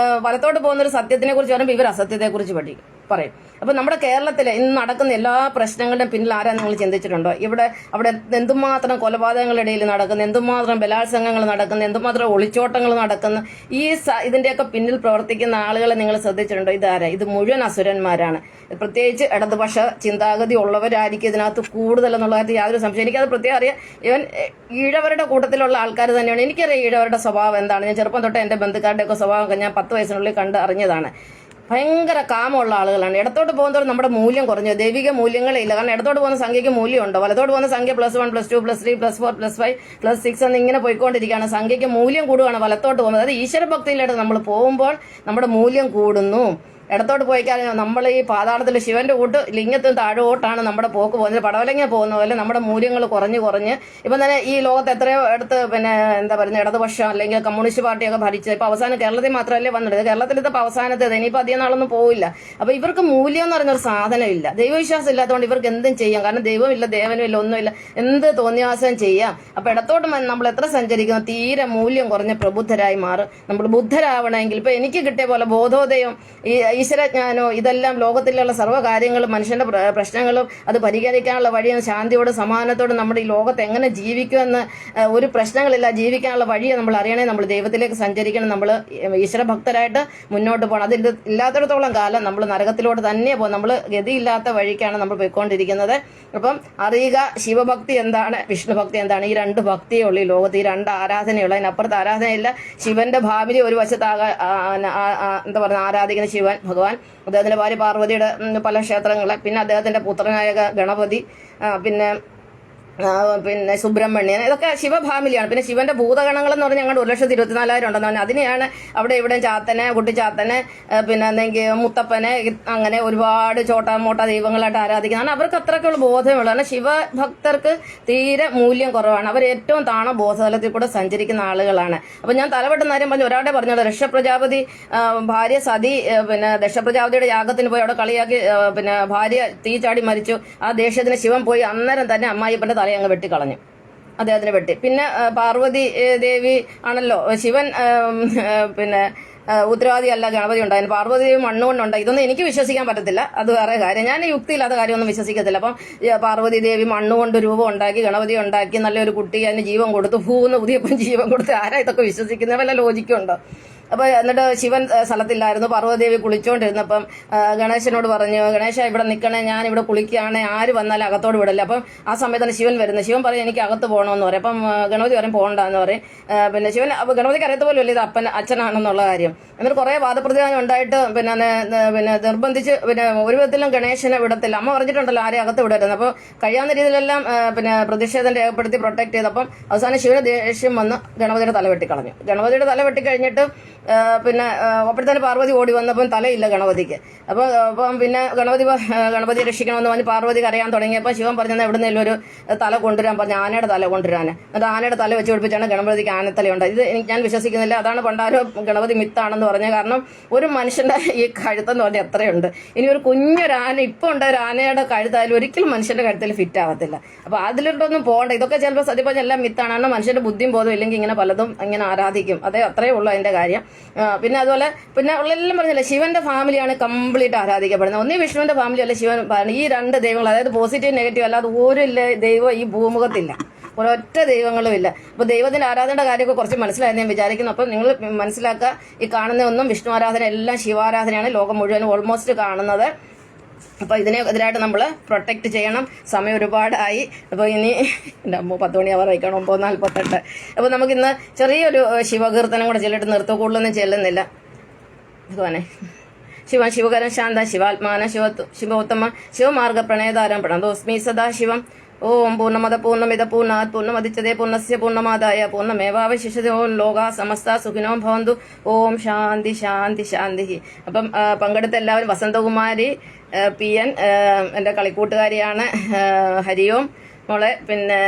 വലത്തോട്ട് പോകുന്ന ഒരു സത്യത്തിനെ കുറിച്ച് പറയുമ്പോൾ ഇവർ അസത്യത്തെക്കുറിച്ച് പറയും. അപ്പൊ നമ്മുടെ കേരളത്തിൽ ഇന്ന് നടക്കുന്ന എല്ലാ പ്രശ്നങ്ങളുടെയും പിന്നിൽ ആരാ നിങ്ങൾ ചിന്തിച്ചിട്ടുണ്ടോ? അവിടെ എന്തുമാത്രം കൊലപാതകങ്ങളുടെ ഇടയിൽ നടക്കുന്നു, എന്തുമാത്രം ബലാത്സംഗങ്ങൾ നടക്കുന്നു, എന്തുമാത്രം ഒളിച്ചോട്ടങ്ങൾ നടക്കുന്നു. ഇതിന്റെയൊക്കെ പിന്നിൽ പ്രവർത്തിക്കുന്ന ആളുകളെ നിങ്ങൾ ശ്രദ്ധിച്ചിട്ടുണ്ടോ? ഇതാരാ? ഇത് മുഴുവൻ അസുരന്മാരാണ്. പ്രത്യേകിച്ച് ഇടതുപക്ഷ ചിന്താഗതി ഉള്ളവരായിരിക്കും ഇതിനകത്ത് കൂടുതൽ എന്നുള്ള കാര്യത്തിൽ യാതൊരു സംശയം. എനിക്കത് പ്രത്യേകം അറിയാം. ഇവൻ ഈഴവരുടെ കൂട്ടത്തിലുള്ള ആൾക്കാർ തന്നെയാണ്. എനിക്കറിയാം ഈഴവരുടെ സ്വഭാവം എന്താണ്. ഞാൻ ചെറുപ്പം തൊട്ട് എന്റെ ബന്ധുക്കാരുടെയൊക്കെ സ്വഭാവമൊക്കെ ഞാൻ 10 വയസ്സിനുള്ളിൽ കണ്ട് അറിഞ്ഞതാണ്. ഭയങ്കര കാമമുള്ള ആളുകളാണ്. ഇടത്തോട്ട് പോകുന്നതോടെ നമ്മുടെ മൂല്യം കുറഞ്ഞു, ദൈവിക മൂല്യങ്ങളേ ഇല്ല. കാരണം ഇടത്തോട്ട് പോകുന്ന സംഖ്യയ്ക്ക് മൂല്യമുണ്ടോ? വലത്തോട്ട് പോകുന്ന സംഖ്യ +1 +2 +3 +4 +5 +6 എന്ന് ഇങ്ങനെ പോയിക്കൊണ്ടിരിക്കുകയാണ്. സംഖ്യയ്ക്ക് മൂല്യം കൂടുകയാണ് വലത്തോട്ട് പോകുന്നത്. അതായത് ഈശ്വരഭക്തിയിലായിട്ട് നമ്മൾ പോകുമ്പോൾ നമ്മുടെ മൂല്യം കൂടുന്നു. ഇടത്തോട്ട് പോയി കഴിഞ്ഞാൽ നമ്മൾ ഈ പാതാളത്തിൽ ശിവന്റെ കൂട്ട് ലിംഗത്തിന് താഴോട്ടാണ് നമ്മുടെ പോക്ക് പോകുന്നത്. പടവലങ്ങ പോകുന്ന പോലെ നമ്മുടെ മൂല്യങ്ങൾ കുറഞ്ഞ് ഇപ്പം തന്നെ ഈ ലോകത്ത് എത്രയോ അടുത്ത് എന്താ പറയുക ഇടതുപക്ഷം അല്ലെങ്കിൽ കമ്മ്യൂണിസ്റ്റ് പാർട്ടിയൊക്കെ ഭരിച്ചത്. ഇപ്പൊ അവസാനം കേരളത്തിൽ മാത്രമല്ലേ വന്നിട്ട്, കേരളത്തിൽ ഇതിപ്പോ അവസാനത്തേത്, ഇനിയിപ്പോൾ അധികം നാളൊന്നും പോവില്ല. അപ്പൊ ഇവർക്ക് മൂല്യം എന്ന് പറഞ്ഞൊരു സാധനം ഇല്ല, ദൈവവിശ്വാസം ഇല്ലാത്തതുകൊണ്ട് ഇവർക്ക് എന്തും ചെയ്യാം. കാരണം ദൈവമില്ല, ദേവനുമില്ല, ഒന്നുമില്ല, എന്ത് തോന്നിയാസം ചെയ്യാം. അപ്പൊ ഇടത്തോട്ട് നമ്മൾ എത്ര സഞ്ചരിക്കുന്നു തീരെ മൂല്യം കുറഞ്ഞ പ്രബുദ്ധരായി മാറും. നമ്മൾ ബുദ്ധരാവണമെങ്കിൽ ഇപ്പൊ എനിക്ക് കിട്ടിയ പോലെ ബോധോദയം, ഈശ്വരജ്ഞാനോ, ഇതെല്ലാം ലോകത്തിലുള്ള സർവ്വകാര്യങ്ങളും മനുഷ്യന്റെ പ്രശ്നങ്ങളും അത് പരിഹരിക്കാനുള്ള വഴിയും ശാന്തിയോടും സമാധാനത്തോടും നമ്മുടെ ഈ ലോകത്ത് എങ്ങനെ ജീവിക്കുമെന്ന് ഒരു പ്രശ്നങ്ങളില്ല, ജീവിക്കാനുള്ള വഴിയെ നമ്മൾ അറിയണേ. നമ്മൾ ദൈവത്തിലേക്ക് സഞ്ചരിക്കണം, നമ്മൾ ഈശ്വരഭക്തരായിട്ട് മുന്നോട്ട് പോകണം. അത് ഇല്ലാത്തിടത്തോളം കാലം നമ്മൾ നരകത്തിലോട്ട് തന്നെ പോകും. നമ്മൾ ഗതിയില്ലാത്ത വഴിക്കാണ് നമ്മൾ പോയിക്കൊണ്ടിരിക്കുന്നത്. അപ്പം അറിയുക, ശിവഭക്തി എന്താണ്, വിഷ്ണുഭക്തി എന്താണ്. ഈ 2 ഭക്തിയേ ഉള്ളൂ ഈ ലോകത്ത്, ഈ 2 ആരാധനയുള്ളൂ. അതിനപ്പുറത്ത് ആരാധനയില്ല. ശിവന്റെ ഭാമിലി ഒരു വശത്ത് എന്താ പറയുക ആരാധിക്കുന്ന ശിവൻ ഭഗവാൻ, അദ്ദേഹത്തിന്റെ ഭാര്യ പാർവതിയുടെ പല ക്ഷേത്രങ്ങളെ, പിന്നെ അദ്ദേഹത്തിന്റെ പുത്രനായ ഗണപതി, പിന്നെ സുബ്രഹ്മണ്യൻ, ഇതൊക്കെ ശിവഫാമിലിയാണ്. പിന്നെ ശിവന്റെ ഭൂതഗണങ്ങൾ എന്ന് പറഞ്ഞാൽ ഞങ്ങളുടെ 1,24,000 ഉണ്ടെന്ന് പറഞ്ഞാൽ അതിനെയാണ് അവിടെ ഇവിടെ ചാത്തനെ, കുട്ടിച്ചാത്തനെ, പിന്നെ എന്തെങ്കിൽ മുത്തപ്പനെ, അങ്ങനെ ഒരുപാട് മോട്ട ദൈവങ്ങളായിട്ട് ആരാധിക്കുന്നതാണ്. അവർക്ക് അത്രയ്ക്കുള്ള ബോധമുള്ളൂ. കാരണം ശിവഭക്തർക്ക് തീരെ മൂല്യം കുറവാണ്. അവർ ഏറ്റവും താണ ബോധതലത്തിൽ കൂടെ സഞ്ചരിക്കുന്ന ആളുകളാണ്. അപ്പൊ ഞാൻ തലവെട്ടുന്ന കാര്യം പറഞ്ഞു, ഒരാളുടെ പറഞ്ഞോളൂ, ദക്ഷപ്രജാപതി ഭാര്യ സതി ദക്ഷപ്രജാപതിയുടെ യാഗത്തിന് പോയി അവിടെ കളിയാക്കി ഭാര്യ തീ ചാടി മരിച്ചു. ആ ദേഷ്യത്തിന് ശിവൻ പോയി അന്നേരം തന്നെ അമ്മായിപ്പന്റെ അങ്ങ് വെട്ടിക്കളഞ്ഞു, അദ്ദേഹത്തിന് വെട്ടി. പിന്നെ പാർവതി ദേവി ആണല്ലോ ശിവൻ ഉത്തരവാദിയല്ല ഗണപതി ഉണ്ടായിരുന്നു, പാർവതി ദേവി മണ്ണുകൊണ്ടുണ്ടായി. ഇതൊന്നും എനിക്ക് വിശ്വസിക്കാൻ പറ്റത്തില്ല, അത് വേറെ കാര്യം. ഞാൻ യുക്തിയില്ലാത്ത കാര്യമൊന്നും വിശ്വസിക്കത്തില്ല. അപ്പം പാർവതി ദേവി മണ്ണുകൊണ്ട് രൂപം ഉണ്ടാക്കി, ഗണപതി ഉണ്ടാക്കി, നല്ലൊരു കുട്ടി അതിന് ജീവൻ കൊടുത്തു, ഭൂന്ന് പുതിയപ്പം ജീവൻ കൊടുത്ത്, ആരാ ഇതൊക്കെ വിശ്വസിക്കുന്നത്? വല്ല ലോജിക്കുണ്ടോ? അപ്പൊ എന്നിട്ട് ശിവൻ സ്ഥലത്തില്ലായിരുന്നു. പാർവതിദേവി കുളിച്ചോണ്ടിരുന്നപ്പം ഗണേശനോട് പറഞ്ഞു, ഗണേശ ഇവിടെ നിൽക്കണേ, ഞാൻ ഇവിടെ കുളിക്കുകയാണെ ആര് വന്നാലും അകത്തോട് വിടല്ലേ. അപ്പം ആ സമയത്താണ് ശിവൻ വരുന്നത്. ശിവൻ പറയും എനിക്ക് അകത്ത് പോകണമെന്ന് പറയും. അപ്പം ഗണപതി പറയും പോകണ്ടെന്ന് പറയും. പിന്നെ ശിവൻ ഗണപതിക്ക് അറിയത്ത പോലും ഇല്ല ഇത് അച്ഛനാണെന്നുള്ള കാര്യം. എന്നിട്ട് കുറെ വാദപ്രതിവാദം ഉണ്ടായിട്ട് പിന്നെ നിർബന്ധിച്ച് ഒരു വിധത്തിലും ഗണേശനെ വിടത്തില്ല. അമ്മ പറഞ്ഞിട്ടുണ്ടല്ലോ ആരെയും അകത്ത് വിടരുത്. അപ്പോൾ കഴിയാവുന്ന രീതിയിലെല്ലാം പ്രതിഷേധം രേഖപ്പെടുത്തി പ്രൊട്ടക്ട് ചെയ്തപ്പം അവസാനം ശിവന് ദേഷ്യം വന്ന് ഗണപതിയുടെ തല വെട്ടിക്കളഞ്ഞു. ഗണപതിയുടെ തല വെട്ടിക്കഴിഞ്ഞിട്ട് പിന്നെ അപ്പോഴത്തേന് പാർവതി ഓടി വന്നപ്പം തലയില്ല ഗണപതിക്ക്. അപ്പം പിന്നെ ഗണപതി രക്ഷിക്കണമെന്ന് പറഞ്ഞ് പാർവതി കരയാൻ തുടങ്ങിയപ്പോൾ ശിവൻ പറഞ്ഞാൽ എവിടുന്നേലും ഒരു തല കൊണ്ടുവരാൻ പറഞ്ഞു, ആനയുടെ തല കൊണ്ടുവരാൻ. എന്നിട്ട് ആനയുടെ തല വെച്ച് പിടിപ്പിച്ചാണ് ഗണപതിക്ക് ആനത്തലയുണ്ട്. ഇത് ഞാൻ വിശ്വസിക്കുന്നില്ല. അതാണ് പണ്ടാരോ ഗണപതി മിത്താണെന്ന് പറഞ്ഞത്. കാരണം ഒരു മനുഷ്യന്റെ ഈ കഴുത്തെന്ന് പറഞ്ഞാൽ എത്രയുണ്ട്. ഇനി ഒരു കുഞ്ഞൊരാന ഇപ്പോൾ ഉണ്ട്, ഒരു ആനയുടെ കഴുത്തായാലും ഒരിക്കലും മനുഷ്യന്റെ കഴുത്തിൽ ഫിറ്റ് ആവത്തില്ല. അപ്പൊ അതിലോട്ടൊന്നും പോകണ്ട. ഇതൊക്കെ ചിലപ്പോൾ സത്യം പറഞ്ഞാൽ എല്ലാം മിത്താണ്. മനുഷ്യന്റെ ബുദ്ധിയും ബോധം ഇല്ലെങ്കിൽ ഇങ്ങനെ പലതും ഇങ്ങനെ ആരാധിക്കും. അത്രയേ ഉള്ളൂ അതിന്റെ കാര്യം. പിന്നെ അതുപോലെ പിന്നെ ഉള്ളെല്ലാം പറഞ്ഞില്ല, ശിവന്റെ ഫാമിലിയാണ് കംപ്ലീറ്റ് ആരാധിക്കപ്പെടുന്നത്. ഒന്നീ വിഷ്ണുവിന്റെ ഫാമിലി അല്ല ശിവൻ. ഈ രണ്ട് ദൈവങ്ങൾ, അതായത് പോസിറ്റീവ് നെഗറ്റീവ് അല്ലാതെ ഒരു ദൈവം ഈ ഭൂമുഖത്തില്ല, ഒരൊറ്റ ദൈവങ്ങളും ഇല്ല. അപ്പൊ ദൈവത്തിന്റെ ആരാധനയുടെ കാര്യമൊക്കെ കുറച്ച് മനസ്സിലായെന്ന് ഞാൻ വിചാരിക്കുന്നു. അപ്പം നിങ്ങൾ മനസ്സിലാക്കുക, ഈ കാണുന്ന ഒന്നും വിഷ്ണു ആരാധന, എല്ലാം ശിവാരാധനയാണ് ലോകം മുഴുവനും ഓൾമോസ്റ്റ് കാണുന്നത്. അപ്പൊ ഇതിനെതിരായിട്ട് നമ്മൾ പ്രൊട്ടക്ട് ചെയ്യണം. സമയം ഒരുപാടായി. അപ്പോൾ ഇനി എൻ്റെ അമ്മ 10 മണിയാവാറായിക്കണം, 9:48. അപ്പോൾ നമുക്കിന്ന് ചെറിയൊരു ശിവകീർത്തനം കൂടെ ചെല്ലിട്ട് നിർത്തുക, കൂടുതലൊന്നും ചെല്ലുന്നില്ല. ഭഗവാനെ ശിവൻ ശിവകരൻ ശാന്ത ശിവാത്മാന ശിവോത്തമ ശിവമാർഗ പ്രണേതാരം പ്രണതോസ്മി സദാശിവം. ഓം പൂർണ്ണമത പൂർണ്ണമിത പൂർണ്ണാത് പൂർണ്ണമതിച്ചതേ പൂർണ്ണസ്യ പൂർണ്ണമാദായ പൂർണ്ണമേവാവശിഷ്യതേ. ഓം ലോകാ സമസ്ത സുഖിനോ ഭവന്തു. ഓം ശാന്തി ശാന്തി ശാന്തി. അപ്പം പങ്കെടുത്ത എല്ലാവരും വസന്തകുമാരി PN എൻ്റെ കളിക്കൂട്ടുകാരിയാണ്. ഹരിയോം മോളെ. പിന്നെ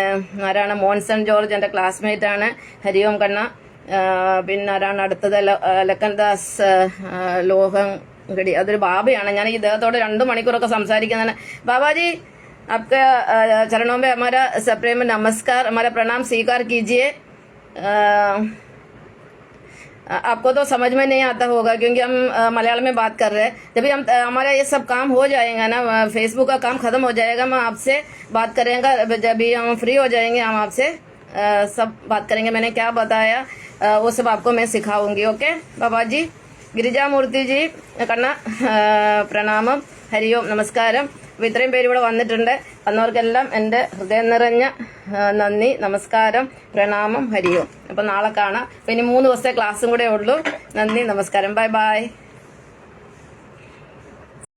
ആരാണ്? മോൻസൺ ജോർജ് എൻ്റെ ക്ലാസ്മേറ്റ് ആണ്. ഹരിയോം കണ്ണ. പിന്നെ ആരാണ് അടുത്തത്? ലക്കൻദാസ് ലോഹങ്കടി. അതൊരു ബാബയാണ്. ഞാൻ ഈ ഇദ്ദേഹത്തോട് 2 മണിക്കൂറൊക്കെ സംസാരിക്കുന്നതാണ്. ബാബാജി आपका चरणों में हमारा सप्रेम नमस्कार, हमारा प्रणाम स्वीकार कीजिए। आपको तो समझ में नहीं आता होगा क्योंकि हम मलयालम में बात कर रहे हैं। जब भी हमारा ये सब काम हो जाएगा ना, फेसबुक का काम खत्म हो जाएगा, मैं आपसे बात करेंगे। जब भी हम फ्री हो जाएंगे हम आपसे सब बात करेंगे। मैंने क्या बताया वो सब आपको मैं सिखाऊंगी। ओके बाबा जी. गिरिजा मूर्ति जी कണ്ണ പ്രണാമം. ഹരിയോം നമസ്കാരം. അപ്പോൾ ഇത്രയും പേര് ഇവിടെ വന്നിട്ടുണ്ട്. വന്നവർക്കെല്ലാം എൻ്റെ ഹൃദയം നിറഞ്ഞ നന്ദി, നമസ്കാരം, പ്രണാമം, ഹരിയോം. അപ്പോൾ നാളെ കാണാം. അപ്പോൾ ഇനി 3 ദിവസത്തെ ക്ലാസ്സും കൂടെ ഉള്ളൂ. നന്ദി, നമസ്കാരം, ബൈ ബൈ.